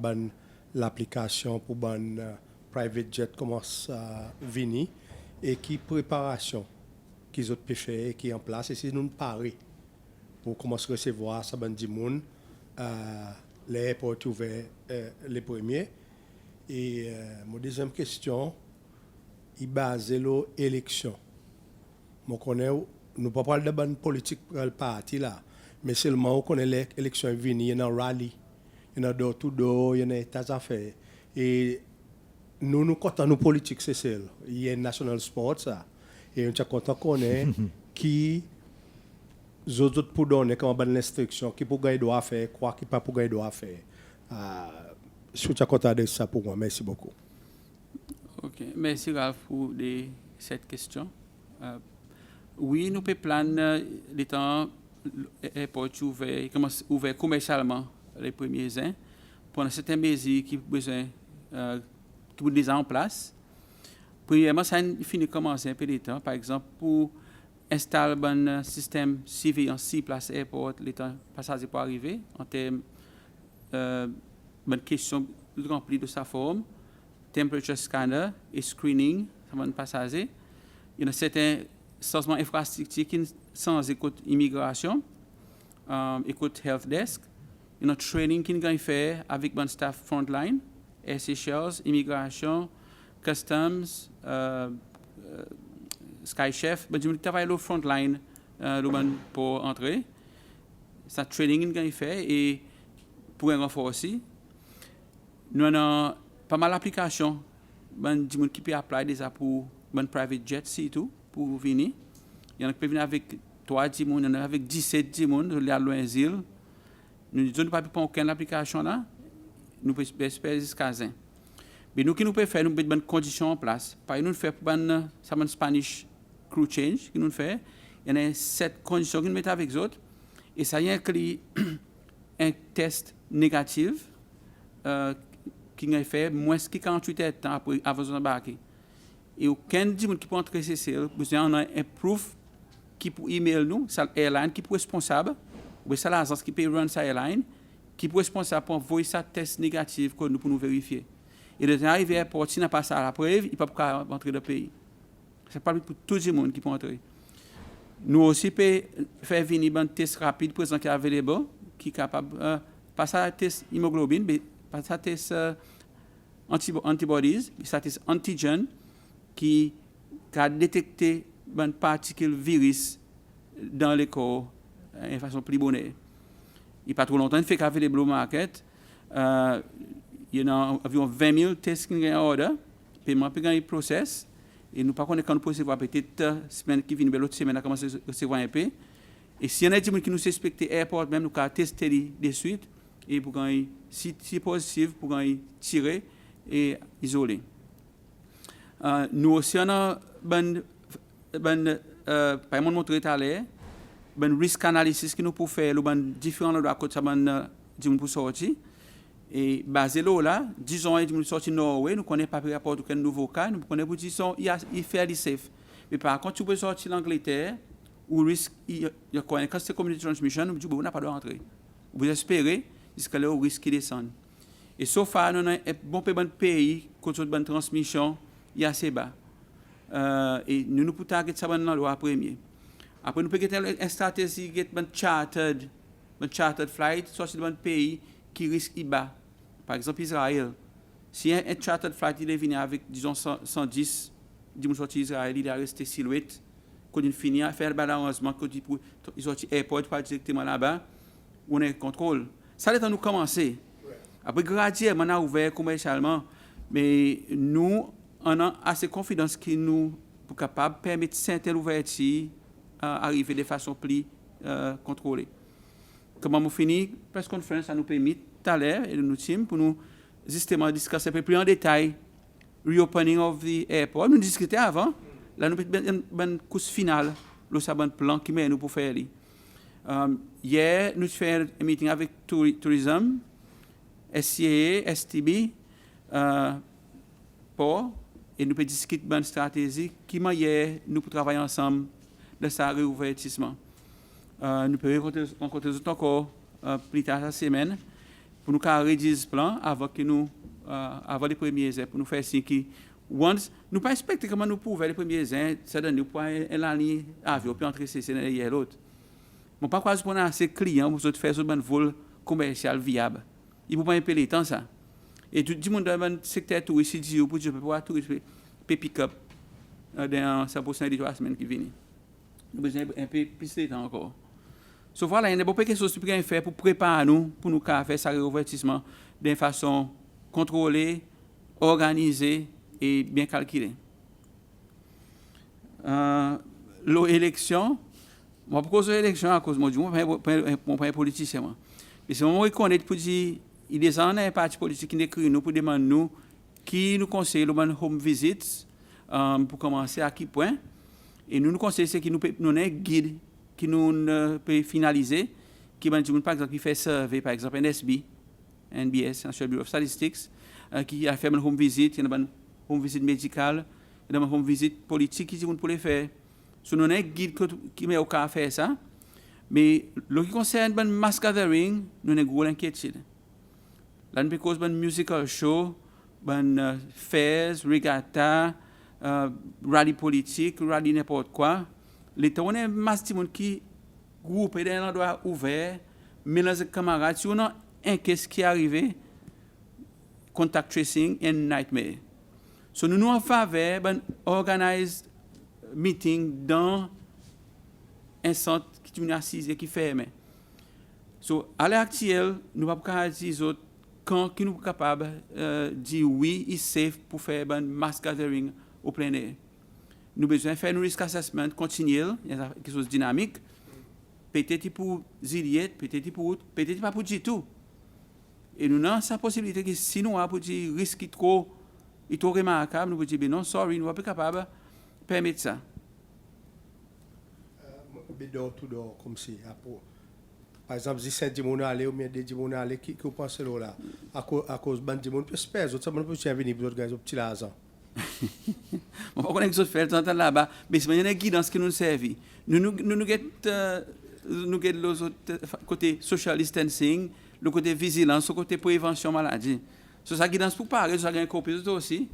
l'application pour private jet commence à venir et qui préparation qu'ils ont pu faire qui est en place et si nous parler pour commencer à recevoir ça ban monde les airports ouverts les premiers et mon deuxième question il base l'élection moi connais nous pas parler de bonne politique pour le parti là mais seulement on connaît l'élection venir il y a un rallye il y a door to door il y a des tas d'affaires et nous comptons nos politiques c'est celle il y a national sport ça et on est content qu'on est qui les autres pour donner comme bonne instruction qui pour gagner doit faire quoi qui pas pour gagner doit faire je suis content de ça pour moi merci beaucoup. OK, merci Ralph pour cette question. Oui, nous pouvons planer les temps airport ouvert commercialement les premiers ans pour certains mesures qui besoin qui sont déjà en place. Premièrement, ça finit de commencer un peu de temps. Par exemple, pour installer un système surveillance 6 places airport, les temps passagers pour arriver, en termes de question remplie de sa forme, temperature scanner et screening, ça va passager. Il y a certains changements infrastructures qui sont sans écoute immigration, écoute health desk. Il y a un training qui est fait avec le staff frontline, SHLs, immigration, customs, Sky Chef, je travaille au frontline pour entrer. Ça training est fait et pour un renfort aussi. Nous avons pas mal d'applications qui peuvent appliquer déjà pour un private jet si tout pour venir. Il y en a qui peuvent venir avec 3 10 personnes, avec 17 personnes, de loisir. Nous ne pouvons pas prendre aucune application là. Nous pouvons espérer jusqu'à 1. Mais nous, qui nous pouvons faire, nous mettons des conditions en place. Par exemple, nous faisons un Spanish crew change, qui nous fait, il y a 7 conditions qu'ils mettent avec les autres. Et ça inclut un test négatif qui a fait moins que 48 heures de temps avant d'embarquer. Et aucun des gens qui peut entrer CCL, vous avez un proof qui peut email nous, c'est l'airline qui est responsable, ou c'est l'agence qui peut run sa airline, qui est responsable pour envoyer sa test négatif pour nous vérifier. Et de temps arrivé à l'aéroport, si n'a pas ça à la preuve, il ne peut pas entrer dans le pays. C'est pas pour tout le monde qui peut entrer. Nous aussi pouvons faire venir un test rapide présent qui est available, qui est capable de passer un test hémoglobine, mais passer un test antibodies, un test antigen qui a détecté une particule virus dans le corps de façon plus bonne. Il n'y a pas trop longtemps, il fait qu'avec les Blue Market, il y a environ 20 000 tests qui sont en ordre, paiement puis un process, et nous ne pouvons pas recevoir peut-être semaine qui vient, l'autre semaine, on commence à recevoir un peu. Et si y en a des gens qui nous suspectent airport, même nous pouvons tester de suite, et pour gagner, si c'est positif, pour gagner tirer et isoler. Nous aussi, on a pas montré tout à l'heure, un risque analysis que nous pouvons faire, différents endroits côté ça dit pour sortir. Et basé là, disons nous sortir Norvège, nous connaissons pas rapport aucun nouveau cas, nous connaissons disons il fait safe. Mais par contre, tu peux sortir l'Angleterre où risque il y a quand c'est community transmission, nous disons on n'a pas de rentrer. Vous espérez jusqu'à là où risque qui descend. Et sauf à nous un bon pays côté de bonne transmission, il y a assez bas. Et nous pouvons target ça dans le premier. Après nous pouvons avoir une stratégie get un chartered flight sortir d'un pays qui risque bas. Par exemple, Israël. Si un chartered flight il est venu avec, disons, 110, disons, sorti Israël, il est resté silhouette, quand il finit à faire le balancement, quand il sorti airport, pas directement là-bas, on est contrôle. Ça, c'est à nous commencer. Après, graduellement, on a ouvert commercialement, mais nous, on a assez confiance que nous sommes capables de permettre certaines ouvertures arriver de façon plus contrôlée. Comment on finit, press conference, ça nous permet tout à l'heure, et nous team, pour nous justement discuter un peu plus en détail reopening of the airport. Nous discutions avant, là nous avons un course final, le sabon plan qui met nous pour faire. Hier, nous faisons un meeting avec Tourism, SCA, STB, pour, et nous pouvons discuter de stratégie qui hier nous pouvons travailler ensemble de ce réouvertissement. Nous pouvons rencontrer encore plus tard cette semaine pour nous rédiger ce plan avant les premiers airs, pour nous faire signe que once nous pas expecter comment nous pouvons les premiers airs, ça donne nous pour la ligne avion puis entrer c'est hier l'autre. Mon pas quasi pour assez clients pour faire ce bon vol commercial viable. Il faut pas impeler tant ça. Et tout le monde dans le secteur touristique pour dire pouvoir tourisme pick-up dans 100% des 3 semaines qui viennent. Nous avons besoin un peu plus de temps encore. So voilà, il y a beaucoup de choses que nous pouvons faire pour préparer nous, pour nous faire ce réouvertissement d'une façon contrôlée, organisée et bien calculée. L'élection, moi, pour cause de l'élection, à cause de moi, je ne suis pas un politicien. Moi. Mais c'est moment où il connaît pour dire, il y a un parti politique qui écrit nous pour demander nous qui nous conseille le home visits pour commencer à quel point. Et nous conseillons que nous avons un guide qui nous peut finaliser, qui par exemple qui fait survey, par exemple NSB, NBS, National Bureau of Statistics, qui a fait une home visit, il y a une home visit médicale, il y a une home visit politique qui pour les faire. So, nous avons un guide qui met au cas à faire ça, mais ce qui concerne le mass gathering, nous avons une grosse inquiétude. Là, nous avons un musical show, un fairs, regatta, rallye politique, rallye n'importe quoi. L'État, on est un masse de monde qui groupe dans un endroit ouvert, mélange de camarades. Si on a un cas qui est arrivé, contact tracing est un nightmare. So, nous en faveur d'un organized meeting dans un centre qui est assis et qui est fermé. So, à l'heure actuelle, nous ne pouvons pas dire quand nous sommes capables de dire oui, il est safe pour faire un mass gathering au plein air. Nous avons besoin de faire un risk assessment continuel, quelque chose de dynamique, peut-être pour Ziliette, peut-être pour autre, peut-être pas pour du tout. Et nous avons cette possibilité que si nous avons un risque trop remarquable, nous pouvons dire non, sorry, nous ne sommes pas capables de permettre ça. bédor tout d'or comme si par exemple si saint dimon aller ou bien des dimon aller qui pense là à cause ban dimon peut se faire autres ça peut venir pour autres gars au petit l'argent. On va connaître ce fait temps là-bas mais c'est une guidance qui nous servi. Nous get les autres côté social distancing, le côté vigilance, le côté prévention maladie. So ça guidance pour parler, ça gagne copie aussi.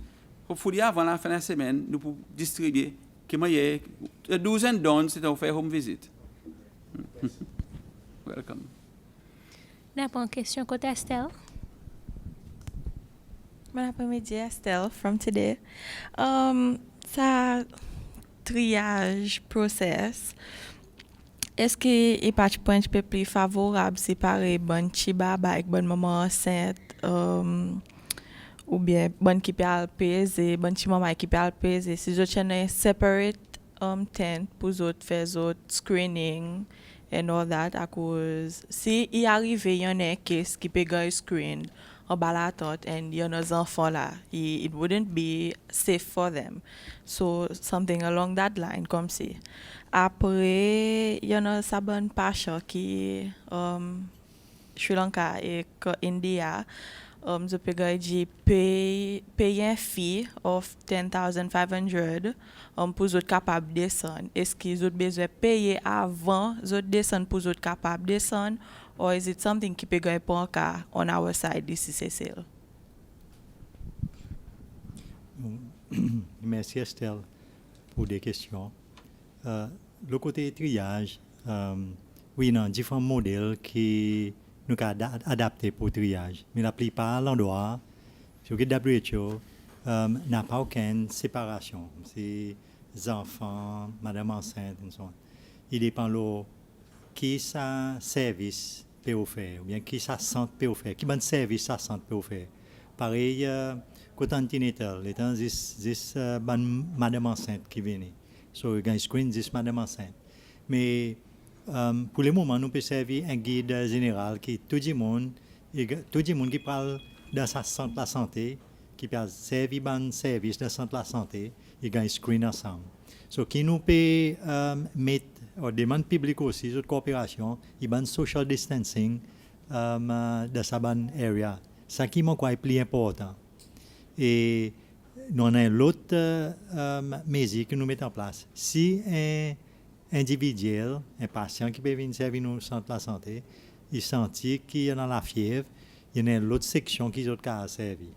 Pour avant la fin de la semaine, nous pour distribuer que moi do's and don'ts c'est à faire home visit. Welcome. N'a pas une question côté Estelle? Bon après-midi, Estelle, from today. Ça triage process. Est-ce que est pas point peu plus favorable séparer bonne chiba avec bonne maman enceinte ou bien bonne qui peut peser, bonne chi maman qui peut peser. Si je tiens separate tent pour autres faire autres screening and all that à cause si il arrive il y en a un case qui peut gagner screen en bas la tête and il y en a des enfants là it wouldn't be safe for them, so something along that line comme si après il y en a sa bonne patient qui Sri Lanka et India je peux gagner payer un fee of 10,500 pour être capable de descendre. Est-ce qu'ils ont besoin de payer avant de descendre pour être capable de descendre, or is it something qui peut gagner pour un cas on our side d'ici c'est sale? Merci Estelle pour des questions. Le côté triage, oui, il y a différents modèles qui nous avons adaptés pour le triage. Mais la plupart de l'endroit, sur le WHO, n'a pas aucune séparation. C'est les enfants, madame enceinte, et so on. Il dépend de qui ça service peut offrir, ou bien qui ça sent peut offrir, qui bon service ça sent peut offrir. Pareil, côté anténatal, les temps, c'est madame enceinte qui vient. So, il y a un screen, c'est madame enceinte. Mais pour le moment, nous pouvons servir un guide général qui tout le monde qui parle dans sa centre de la santé, qui peut servir un service dans le centre de la santé, il y a un screen ensemble. So, qui nous peut mettre aux demandes publiques aussi, de coopération, il y a un social distancing dans sa bonne area. Ça qui est plus important. Et nous avons l'autre mesure que nous mettons en place. Si un individuel, un patient qui peut venir servir au centre de la santé, il sentit qu'il y a la fièvre, il y a l'autre section qui est à servir.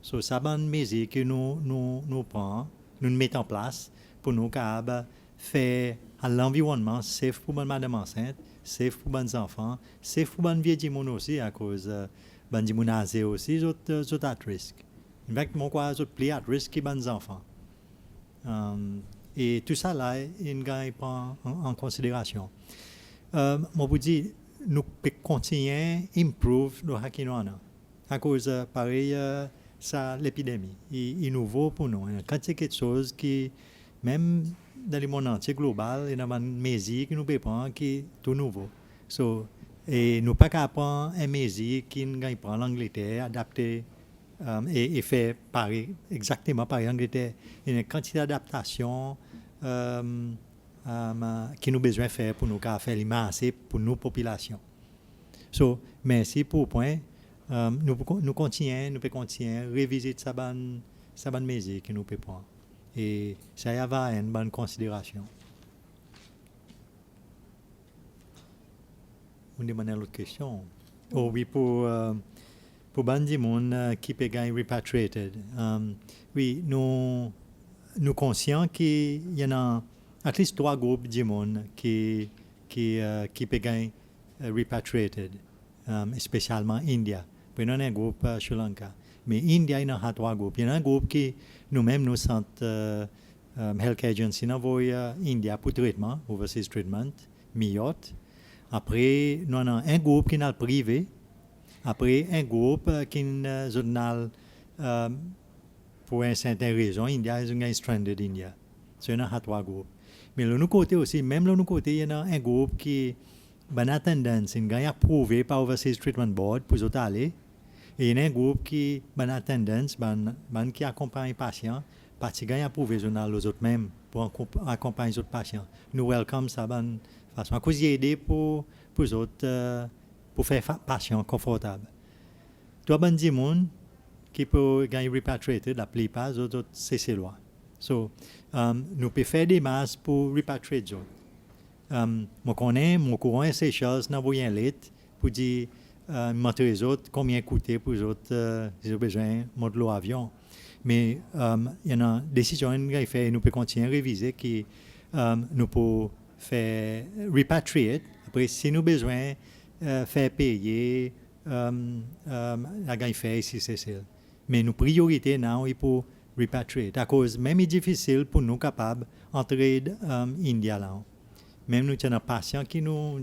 So, ça bonne mesure que nous prenons, nous mettons en place pour nous faire l'environnement safe pour madame enceinte, safe pour les enfants, safe pour les vieux gens aussi à cause les gens âgés aussi, ils sont à risque. En fait, mon quoi, ils sont plus à risque que les enfants. Et tout ça là, il prend en considération. Moi, vous dis, nous pouvons continuer à improve le Hakinoana. À cause, pareil, ça, l'épidémie. Il est nouveau pour nous. Quand c'est quelque chose qui, même dans le monde entier global, il y a une mesure que nous pouvons prendre qui est tout nouveau. So, et nous pas qu'à prendre une mesure qui nous prend l'Angleterre, adapter et faire pareil, exactement pareil en Angleterre. Il y a une quantité d'adaptation qui nous besoin de faire pour nous faire l'immense pour nos populations. So, merci pour le point. Nous pouvons continuer à réviser sa bonne mesure que nous pouvons prendre. Et ça y va une bonne considération. Vous demandez l'autre question? Oh oui, pour les gens qui peuvent être repatriated. Oui, nous conscients qu'il y en a at least 3 groupes de gens qui peuvent être repatriated, spécialement India. Puis il y a un groupe Sri Lanka. Mais India, il y a 3 groupes. Il y a un groupe qui nous-mêmes, nous sommes Health Agency, nous envoyons India pour traitement, overseas treatment, MIOT. Après, nous avons un groupe qui est dans le privé. Après, un groupe qui est dans pour une certaine raison, India est stranded India. So, il y a 3 groupes. Mais de l'autre côté aussi, même de l'autre côté, il y a un groupe qui est attendance, il est approuvé par Overseas Treatment Board pour les aller. Et il y a un groupe qui est attendance, qui accompagne les patients, parce qu'il est approuvé les autres même pour accompagner les autres patients. Nous welcome ça, façon. À cause d'aider pour les autres, pour faire patient confortable. Toi, ben dis monde qui peut gagner repatriated, la plupart des autres, c'est ces lois. So, nous pouvons faire des masses pour repatrier les autres. Moi, connais, mon courant et ces choses, n'a pas lettre pour dire, montrer les autres combien coûter pour les autres, ils ont besoin de l'avion. Mais il y en a des décisions qu'on fait, nous pouvons continuer à réviser qui nous pouvons faire repatrier. Après, si nous avons besoin faire payer la gagne fait ici, c'est ça. Mais nos priorités now, il faut repatrier. À cause, même c'est difficile pour nous capables d'entrer en India là. Même nous avons des patients qui nous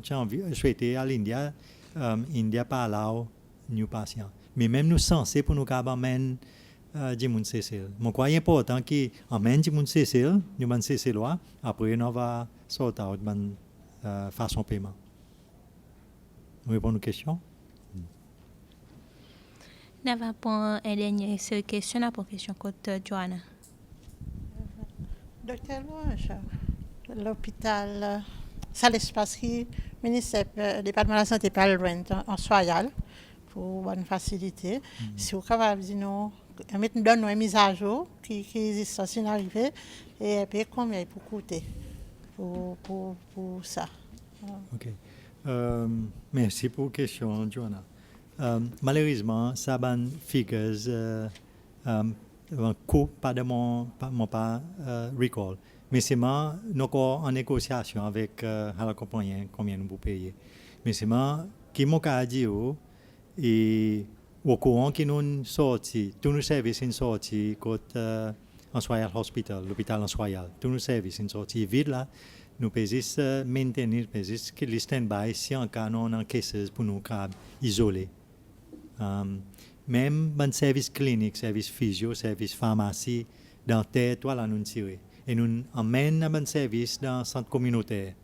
souhaitent à l'India, India pas là, nous patients. Mais même nous censés pour nous capables d'amener du monde Cécile. Mon crois important qui amène du monde Cécile, nous avons Cécile là, après on va sortir de façon paiement. Vous répondez aux questions? Nous avons pour une dernière seule question, pour question côté Joanna. Docteur Louange, l'hôpital, ça l'espace qui le ministère, le département de la santé parle loin en Soyal pour une facilité. Si vous êtes capable de nous donner une mise à jour qui existe sans arriver et puis combien il peut coûter pour ça. Ok. Merci pour la question, Joanna. Malheureusement, ça ban figures coût pas de mon recall. Mais c'est moi, nous sommes en négociation avec la compagnie combien nous pouvons payer. Mais c'est moi qui m'a dit et au courant qui nous sorti, tous nos services sont sortis en Soyal Hospital, l'hôpital en Soyal. Tous nos services sont sortis vite là. Nous pouvons maintenir les stand-by si en cas nous avons cases pour nous isoler. Même un service clinique, service physio, service pharmacie, dentaire, tout là nous tirons. Et nous emmènons un service dans le centre communautaire.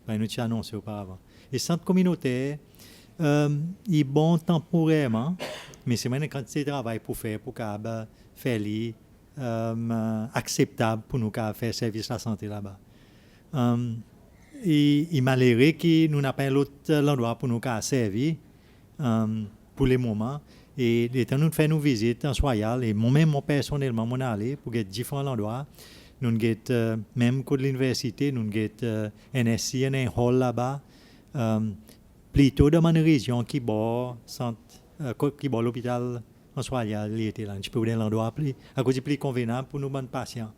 Ben, nous t'avons annoncé auparavant. Et le centre communautaire, il est bon temporairement, mais c'est une quantité de travail pour faire acceptable pour nous faire service à la santé là-bas. Il malheureux que nous n'avons pas l'autre endroit pour nous servir pour le moment. Et l'état nous fait nos visites en Soyal, et moi-même, personnellement, je suis allé pour différents endroits. Nous avons même de l'université, nous avons NSC, un hall là-bas. Plutôt dans une région qui bord l'hôpital en Soyal, il était là. Je peux vous dire l'endroit à cause plus convenable pour nos bonnes patients.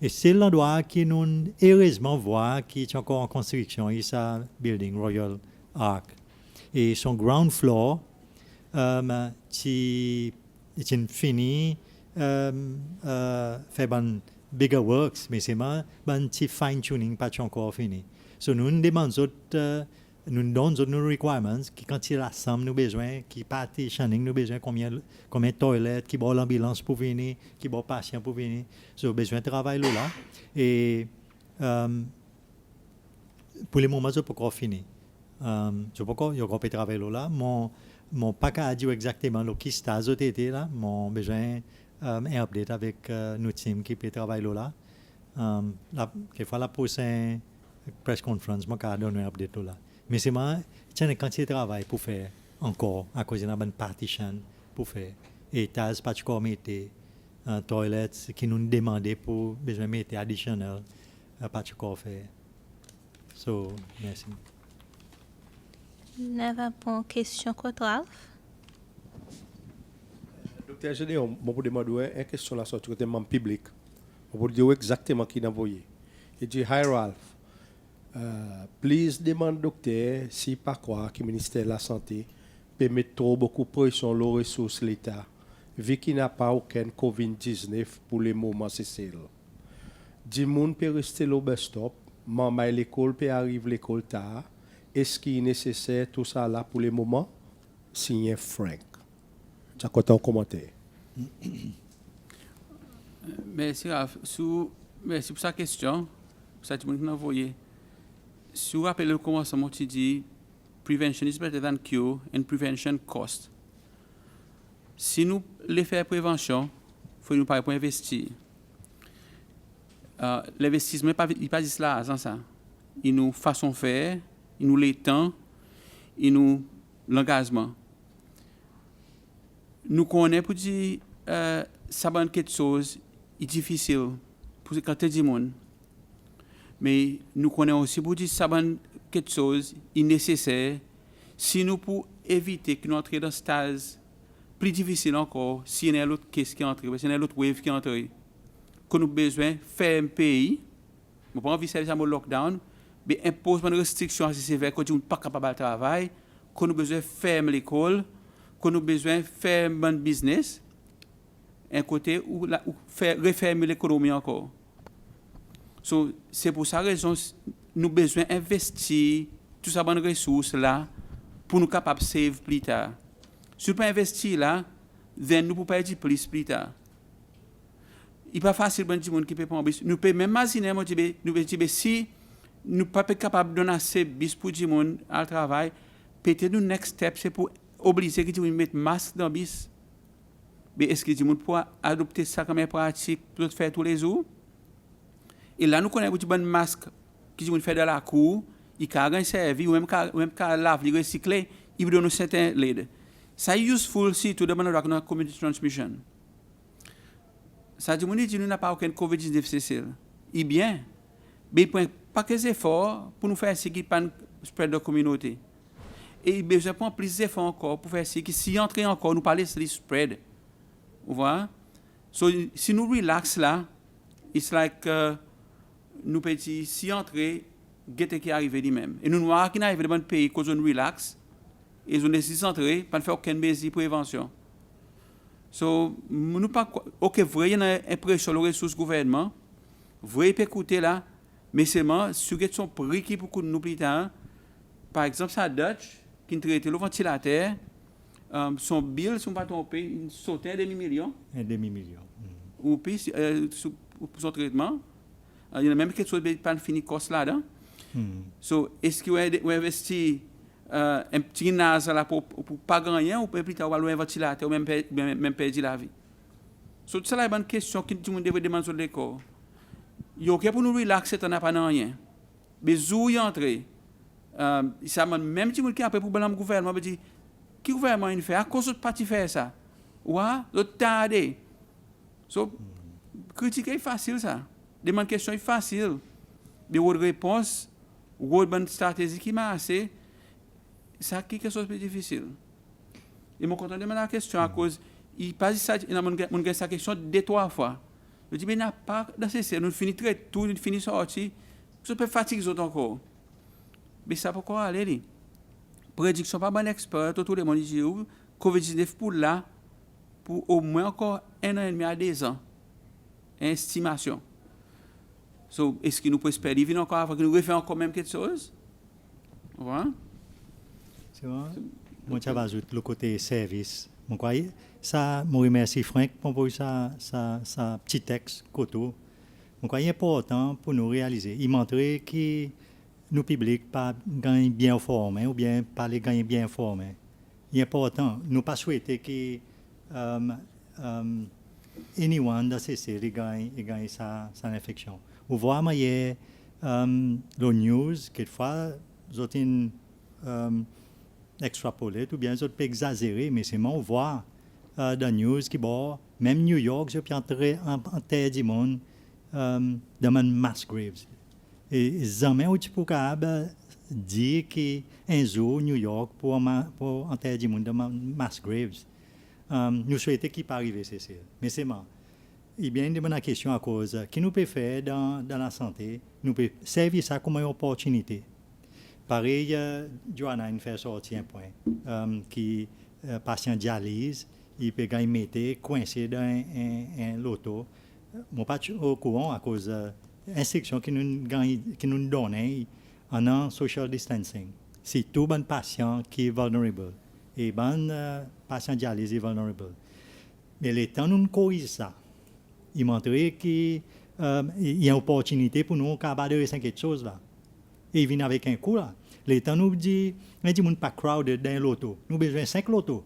Et c'est l'endroit qui nous heureusement voit qui est encore en construction, il s'appelle Building Royal Ark. Et son ground floor, qui est fini, fait bon bigger works, mais c'est un petit fine tuning pas encore fini. So nous demandons nous donnons nos requirements qui quand il assemble nos besoins, qui partitioning nos besoins, combien de toilettes, qui bon l'ambulance pour venir, qui bon patient pour venir. So besoin de travail là. Et pour le moment je peux encore finir. Je peux encore travailler là. Mon pas qu'à dire exactement le qui stage était là, mon besoin un update avec nos team qui peut travailler là. Quelquefois la prochaine press conference, moi qu'à donner un update là. Mais c'est moi, j'ai une quantité de travail pour faire encore à cause d'une bonne partition pour faire. Et t'as pas encore mettre un toilette qui nous demandait pour besoin mettre additionnel pas encore faire. So merci. Nous avons pour question contre Ralph. Docteur Gédéon, je vous demande une question là sur le membre public. Je vous dire exactement qui l'a envoyé. Il dit, Hi Ralph, please demande docteur si pas quoi que le ministère de la Santé peut mettre trop beaucoup de pression sur les ressources de l'État, vu qu'il n'a pas aucun COVID-19 pour le moment, c'est celle. Du monde peut rester au bus stop, maman à l'école peut arriver à l'école tard. Est-ce qu'il est nécessaire tout ça là pour le moment? Signé Frank. Tu as quoi en commentaire? Merci, Ralph. Merci pour sa question. Pour ça, tu m'as envoyé. Si vous rappelez le commencement, tu dis prevention is better than cure and prevention cost. Si nous les faire prévention, il faut nous parler pour investir. L'investissement n'est pas juste là, ça. il nous façon faire, il nous les temps, il nous l'engagement. Nous connaissons pour dire ça va quelque chose est difficile pour quand du monde. Mais nous connaissons aussi pour dire ça va quelque chose est nécessaire si nous pour éviter que nous entrions dans un stade plus difficile encore si il y a l'autre caisse qui entre, si il y a l'autre wave qui entre. Que nous avons besoin de faire un pays, nous pas envie de faire un lockdown, mais impose une restriction assez sévère que nous ne sommes pas capables de travailler, que nous avons besoin de fermer l'école, que nous avons besoin de faire un business, un côté où refermer l'économie encore. So, c'est pour ça raison nous avons besoin d'investir toutes ces bonnes ressources là pour nous capables de save plus tard. Si nous ne pouvons pas investir là, nous ne pouvons pas dire plus tard. Il n'est pas facile pour les gens qui peuvent prendre. Nous pouvons même imaginer, si nous ne sommes pas capables de donner assez de bis pour les gens à travail, peut-être le next step, c'est pour obliger les gens à mettre masque dans le bis. Mais est-ce que les gens peuvent adopter ça comme une pratique pour faire tous les jours? Et là, nous connaissons un masque que les gens font dans la cour, ils ont servi, ou même laver, recycler, ils donnent certains l'aide. Ça est useful si tout le monde a une community transmission. Ça dit, nous n'avons pas aucun COVID-19 difficile. Eh bien, mais il ne pas des efforts pour nous faire ce qui pas spread de la communauté. Et il besoin de plus d'efforts encore pour faire ce qui, si entrer encore, nous parler de spread. Vous voyez? So, si nous relax là, it's like nous petit si entrer, guetter qui arrive lui-même. Et nous noirs qui n'arrivent dans le pays, cause on relax, et on décide d'entrer, pas de faire aucune mesure de prévention. So, nous pas, ok, vrai, il y a une impression sur les ressources du gouvernement, vrai, peut écouter là, mais seulement, sur son prix qui pour nous plus tard, par exemple, ça Dutch, qui traite le ventilateur, son bill, si on ne pas tromper, il sautait un demi-million. Un demi-million. Ou puis, pour son traitement, il y a même quelque chose de pas fini cost là-dedans. So, est-ce qu'il va investir un petit nase là pour pas gagner ou plus tard avoir un ventilateur ou même perdre la vie? So, c'est la bonne question que tout le monde devrait demander sur l'école. Il y a OK pour nous relaxer, on n'a pas rien. Mais où y entrer? Ça même si qui après pour le gouvernement me dit qui gouvernement il fait à cause de pas faire ça. Ouais, l'autre tarder. So, critiquer est facile ça. Demander question est facile. Mais votre réponse, votre bonne stratégie qui m'a assez, ça c'est quelque chose de difficile. Et mon content de demander la question à cause il passe ça mon gars sa question deux trois fois. Je dis mais n'a pas nécessaire, nous finit très tout, nous finit sorti. Je peux fatiguer les autres encore. Mais ça pourquoi aller prédiction pas bon expert tout le monde dit COVID-19 pour là pour au moins encore 1 an et demi à 2 ans. Estimation. So, est-ce que nous pouvons espérer venir encore avant que nous refaisons encore même quelque chose? Voilà. C'est bon. Moi, je vais ajouter le côté service. Mon crois, ça, je remercie Franck pour ça petit texte, Koto. Je crois important pour nous réaliser. Il montrait que nous publics pas gagnent bien formés ou bien pas les gagnent bien formés. Il est important. Nous pas souhaiter que anyone dans ces séries gagne sa infection. Vous voyez, le news, quelquefois, ils ont extrapolé, ou bien ils ont exagéré, mais c'est mon voir dans news qui bon, même New York, je peux entrer en terre du monde dans mon mass graves. Et jamais où tu peux dire qu'un jour, New York, pour enterrer du monde dans mass graves, nous souhaitons qu'il pas arriver, c'est ça. Mais c'est marrant. Il y a une bonne question à cause qui nous peut faire dans la santé, nous peut servir ça comme une opportunité. Pareil, Joanna nous fait sortir un point qui patient dialyse, il peut gagner coincé dans un loto. Moi pas au courant à cause instruction qui nous donne en social distancing. C'est tout bon patient qui est vulnerable et bon patient dialyse est vulnerable. Mais les temps nous corrige ça. Il montre qu'il y a une opportunité pour nous de quelque chose là. Et il vient avec un coup là. Les temps nous dit, on dit pas crowded dans un loto. Nous besoin 5 lotos.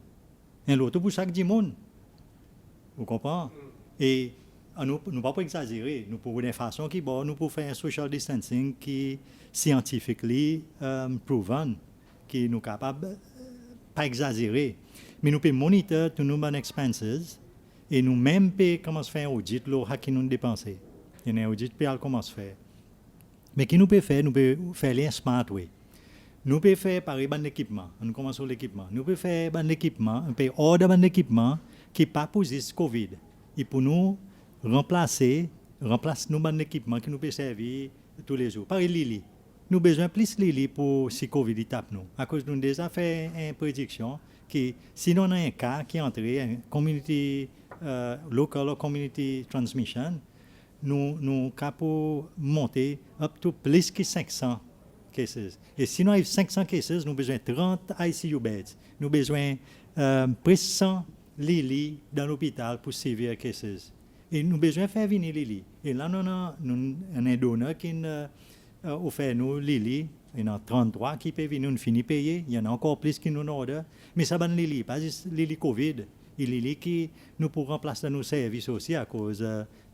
Un loto pour chaque monde. Vous comprenez? Et nous ne pouvons pas exagérer. Nous pouvons d'une façon qui bon, nous pouvons faire un social distancing qui scientifically proven, qui nous capable pas exagérer. Mais nous pouvons monitorer tous nos bonnes expenses et nous même comment se faire un audit là qui nous dépenser. Il y a un audit puis comment se faire. Mais qui nous peut faire, nous pouvons faire les smart way. Nous pouvons faire par un équipement. Nous commençons l'équipement. Nous pouvons faire un équipement, un peu hors d'un équipement qui pas posé Covid. Et pour nous remplacer nos bon équipement qui nous peut servir tous les jours. Par Lili. Nous avons besoin plus de Lili pour si Covid tape nous. À cause nous avons déjà fait une prédiction que si nous avons un cas qui entre en community local community transmission, nous capable monter up to plus que 500 cases. Et si nous avons 500 cases, nous avons besoin de 30 ICU beds. Nous avons besoin presque 100 lits dans l'hôpital pour severe cases. Et nous avons besoin de faire venir les lits. Et là, nous avons un donneur qui offert nous les lits. Il y en a 33 qui peuvent venir nous finir payer. Il y en a encore plus qui nous ordonnent. Mais ça va les lits, pas juste les lits COVID. Et les lits qui nous pourront remplacer nos services aussi à cause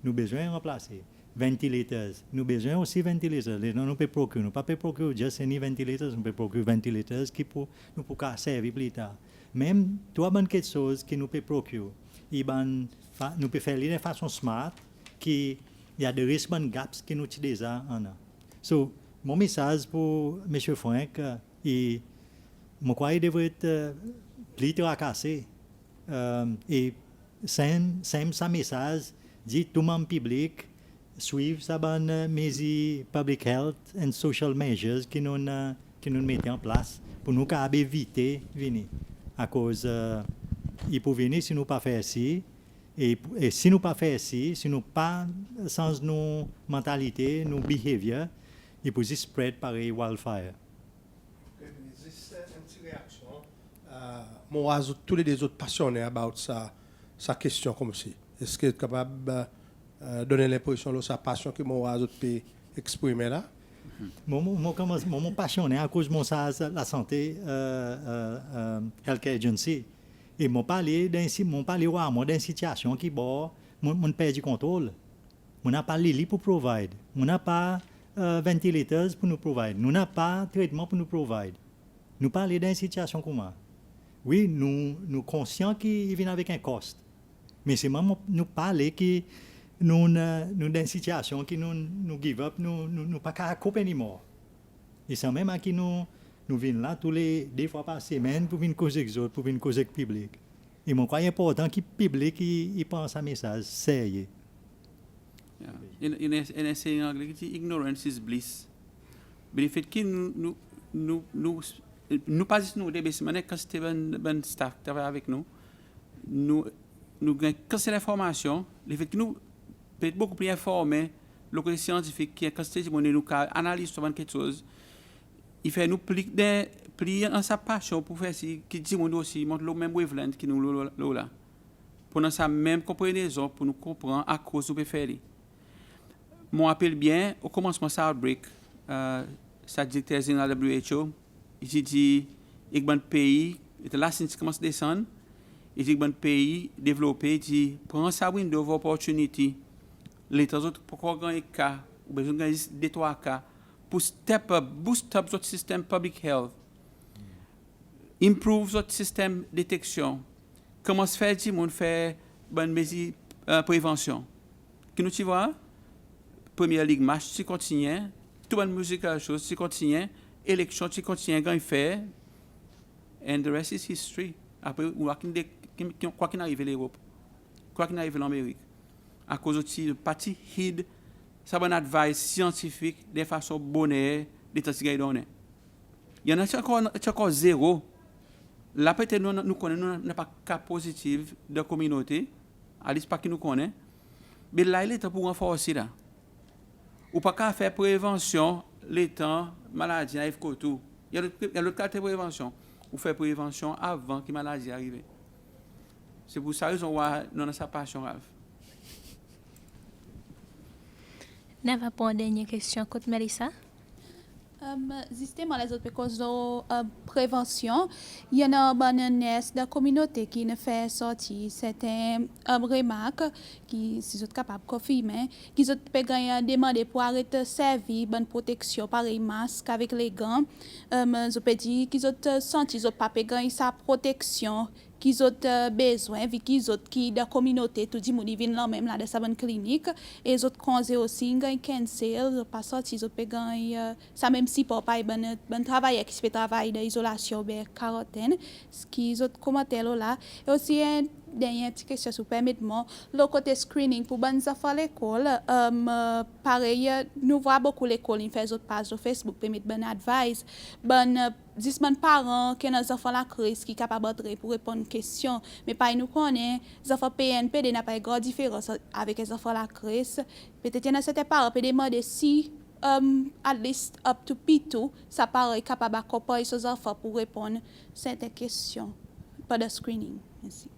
nous avons besoin de remplacer. Ventilateurs. Nous avons besoin aussi de ventilateurs. Nous ne pouvons procurer. Nous ne pouvons pas procurer juste any ventilators. Nous pouvons procurer ventilateurs qui nous pourront servir plus tard. Même trois bonnes choses qui nous peuvent procurer. Et nous pouvons faire de façon smart, il y a des risques de gaps qui nous ont déjà en a. So, mon message pour M. Frank, je crois qu'il devrait être plus tracassé. Et sa message dit tout le monde public suivre sa bonne mesure public health and social measures que nous mettons en place pour nous éviter venir. À cause il peut venir si nous pas faire ci et si nous pas faire ci, si nous pas sans nos mentalité, nos behavior, il peut juste spread par les wildfire. Juste une petite réaction. Moi, tous les autres passionnés about sa question comme si. Est-ce que tu es capable de donner l'impression de sa passion que moi peut exprimer là? Mon passionné à cause de la santé healthcare agency. Et mon parler d'une situation qui bon, mon perd du contrôle. On n'a pas les pour provide. On n'a pas ventilateurs pour nous provide. Nous n'avons pas traitement pour nous provide. Nous parlons d'une situation comme ça. Oui, nous conscients qu'il vient avec un cost. Mais c'est même nous parler que nous dans une situation qui nous give up, nous pas qu'à couper anymore. Et c'est même à qui nous venons là tous les 2 fois par semaine pour venir causer avec eux, pour venir causer avec le public. Et mon crois important que le public il pense à un message sérieux. Il y a un saying en anglais qui dit ignorance is bliss. Mais le fait que nous pas juste nous débaisser, mais quand c'était un staff qui travaille avec nous gagnons quand c'est l'information, le fait que nous peut être beaucoup plus informés, le côté scientifique qui est quand c'est nous analyse sur quelque chose, il fait nous plier en sa passion pour faire ci qui dit nous aussi montre le même wavelength qui nous là pour dans sa même compréhension pour nous comprendre à cause de faire. Moi rappelle bien au commencement de outbreak sa directeur général de WHO il dit il y a un pays et là c'est commence à descendre il y a un pays développé dit prend sa window of opportunity les autres pour gagner cas ou besoin de gagner 2-3 cas pour step up, boost up notre système public health, improve notre système de détection. Comment se fait, on fait bonne mesure prévention. Que nous tu vois, première ligue match, tu continues, tout bonne musique chose, tu continues, élection, tu continues, gagne fait, and the rest is history. Après, quoi qu'il arrive l'Europe, quoi qu'il arrive l'Amérique, à cause de parti hid. Ça va une advice scientifique de façon bonne de temps qu'il donne. Il y en a encore zéro. Là peut-être nous connaissons n'a pas cas positif de communauté, à l'issue pas qui nous connaît. Mais là il est pour renforcer là. Ou pas qu'à faire prévention les temps maladie arrive tout. Il y a l'autre cas de prévention. Ou faire prévention avant que maladie arrive. C'est pour ça raison nous avons sa passion grave. N'avons pas une dernière question, côté Melissa? Justement, les autres causes de prévention, il y en a une nest de communauté qui ne fait sortir certaines remarques qui sont capables de confirmer, qui sont demandé pour arrêter de servir bonne protection, pareil masque avec les gants. Je peux dire qu'ils ont senti qu'ils n'ont pas gagné sa protection, qu'ils ont besoin, vu qu'ils ont qui de la communauté, tout le monde vient là même là de sa bonne clinique, et ils ont causé aussi un cancer, ils n'ont pas sorti, ils ont gagné, ça même si pas bon travail qui se fait travail d'isolation, quarantaine, ce qu'ils ont commenté là, et aussi dernière petite question, si vous permettez, le côté screening pour les enfants à l'école, pareil, nous voyons beaucoup l'école, ils font des pages sur Facebook, permettre bonne advice, dis mon parents qui ont des enfants la crise qui sont capables d'entrer pour répondre aux questions, mais pas nous connaît, les enfants PNPD n'a pas de grande différence avec les enfants la crise. Peut-être qu'il y a certains parents qui demander si at least up to P2, ça paraît capable d'accompagner ces enfants pour répondre à certaines questions, pas de screening. Merci.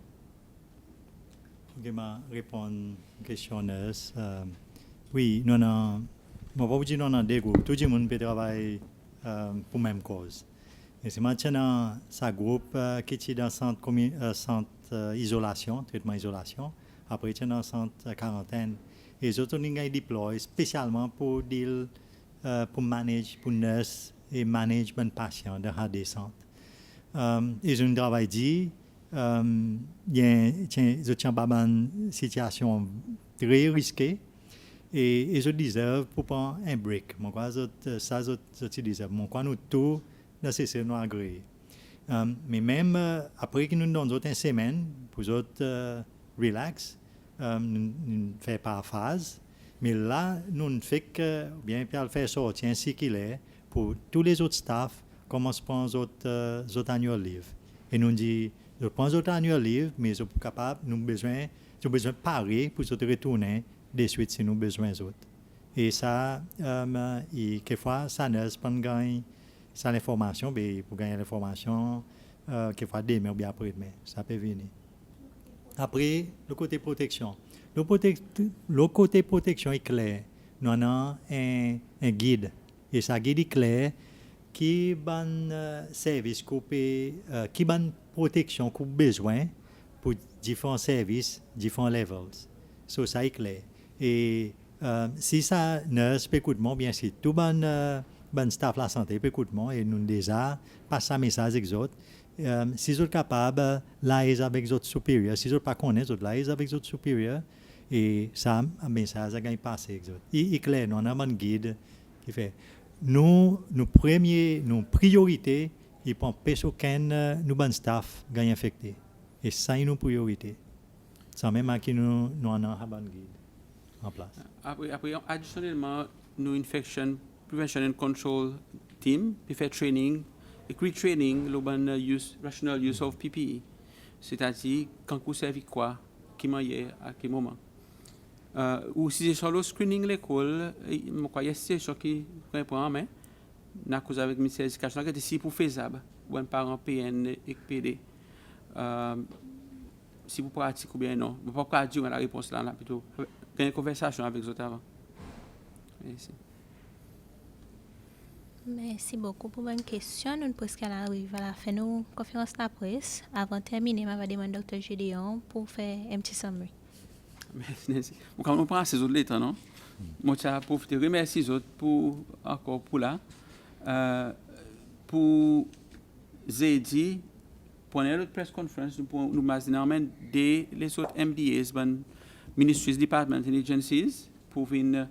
Je vais répondre aux questions. Oui, nous avons, je vais vous dire, nous avons des groupes. Tout le monde peut travailler pour la même cause. Et c'est maintenant ce groupe qui est dans le centre isolation, traitement isolation. Après, il est dans le centre quarantaine. Et les autres ont déployé spécialement pour dire, pour manager, pour nurse et manager les patients dans la descente. Ils ont travaillé. Il y a une situation très risquée et je disais pour prendre un break. Ça, je disais, nous tous nécessaire nous agréer. Mais même après que nous donnons une semaine pour autres relax, nous ne faisons pas phase. Mais là, nous ne faisons que bien faire sortir ainsi qu'il est pour tous les autres staff, comment se prendre les autres annual leave. Et nous disons, je prends autant annual leave, mais je suis capable, nous avons besoin de parer pour se retourner de suite si nous avons besoin d'autres. Et ça, quelquefois, ça ne se pas gagner ça l'information, mais pour gagner l'information, quelquefois demain ou bien après-demain, ça peut venir. Après, le côté protection. Le côté protection est clair. Nous avons un guide. Et ce guide est clair qui a service, qui a protection qu'on a besoin pour différents services, différents levels. So, ça est clair. Et si ça ne se écoute bien sûr, tout le staff de la santé écoute et nous déjà passé un message avec les autres. Si vous êtes capable, liaise avec les autres supérieurs. Si vous ne connaissez pas, liaise avec les autres supérieurs. Et ça, un message a gagné passé avec les autres. Il est clair, nous avons un guide qui fait. Nos priorités, ils ne pensent qu'un nous staff gagne infecté. Et ça, c'est nos priorités. C'est même que nous avons un guide en place. Après, additionnellement, nous infection prevention and control team, puis fait training, et retraining le rational use of PPE. C'est-à-dire, quand vous savez quoi, qui m'aille à quel moment. Ou si c'est sur le screening l'école, il y a ces choses qui répondent, mais nous avons avec le ministère de l'Éducation, c'est si pour faisable, ou un parent PN et PD. Si vous pratiquez ou bien non, vous ne pouvez pas dire la réponse là, plutôt. Il y a une conversation avec les autres avant. Merci. Merci beaucoup pour votre question. Nous presque arrivons à la fin de nos conférences de la presse. Avant de terminer, je vais demander au Dr. Gédéon pour faire un petit summary. Merci. Quand on prend ces autres lettres, non? Moi, je vais profiter de remercier les autres pour encore pour là. Pour Zedi, pour une autre press conference, nous imaginons des les autres MDAs, Ministries, Departments and Agencies, pour venir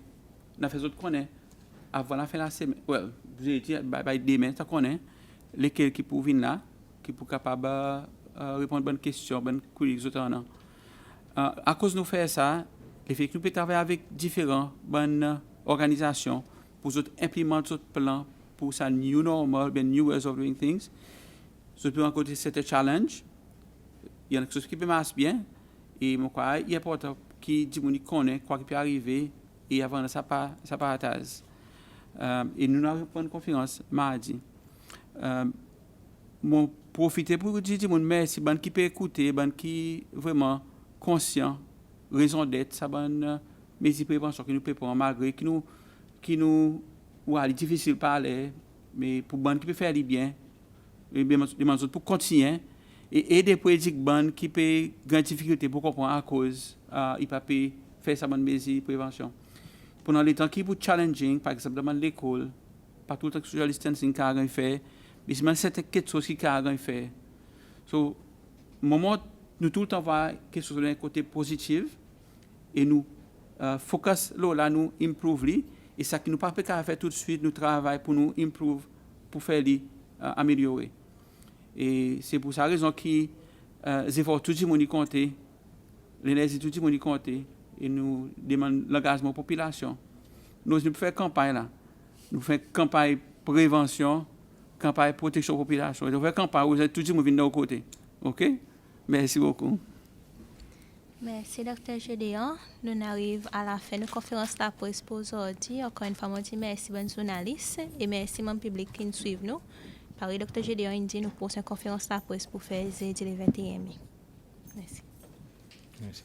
faire autres connaître avant la fin de la semaine. Well, j'ai dit, demain, tu connais lesquels qui peuvent venir là, qui peuvent capable répondre à bonnes questions, bonnes queries, autres. À cause de nous faire ça, les fait que nous pouvons travailler avec différentes bonnes organisations pour implémenter notre plan pour ça new normal, new ways of doing things. So, peut encore c'est un challenge. Il y a quelque chose qui peut marcher bien et mon quoi, il y a pas qui dit qu'on connaît quoi qui peut arriver et avant ça pas attase. Et nous avons une conférence mardi. Mon profiter pour dire mon merci ban qui peut écouter, ban qui vraiment conscient raison d'être ça ban mesures prévention que nous peut prendre malgré qui nous ou est difficile parler mais pour bande qui peut faire bien, et bien pour continuer et aider pour éduquer bande qui peut grande difficulté pour comprendre à cause il pas faire sa bonne mesure prévention. Pendant les temps qui pour challenging, par exemple dans l'école, pas tout le temps que social distancing qu'a fait, mais c'est certaines quelque chose qui qu'a fait. So moment nous tout le temps voir quelque chose d'un côté positif et nous focus là nous improve li et ça qui nous pas faire tout de suite nous travail pour nous improve pour faire li améliorer. Et c'est pour ça raison qui les efforts tout le monde y compter, l'énergie tout le monde y compter et nous demandons l'engagement de la population. Nous faisons campagne là. Nous faisons campagne prévention, campagne protection de la population. Nous faisons campagne où tout le monde vient de nos côtés. OK? Merci beaucoup. Merci, Dr. Gédéon. Nous arrivons à la fin de la conférence de la presse pour aujourd'hui. Encore une fois, je dis merci, bonnes journalistes, et merci, mon public qui nous suit. Par Dr. Gédéon, dit nous pour une conférence de la presse pour faire le 21 mai. Merci. Merci.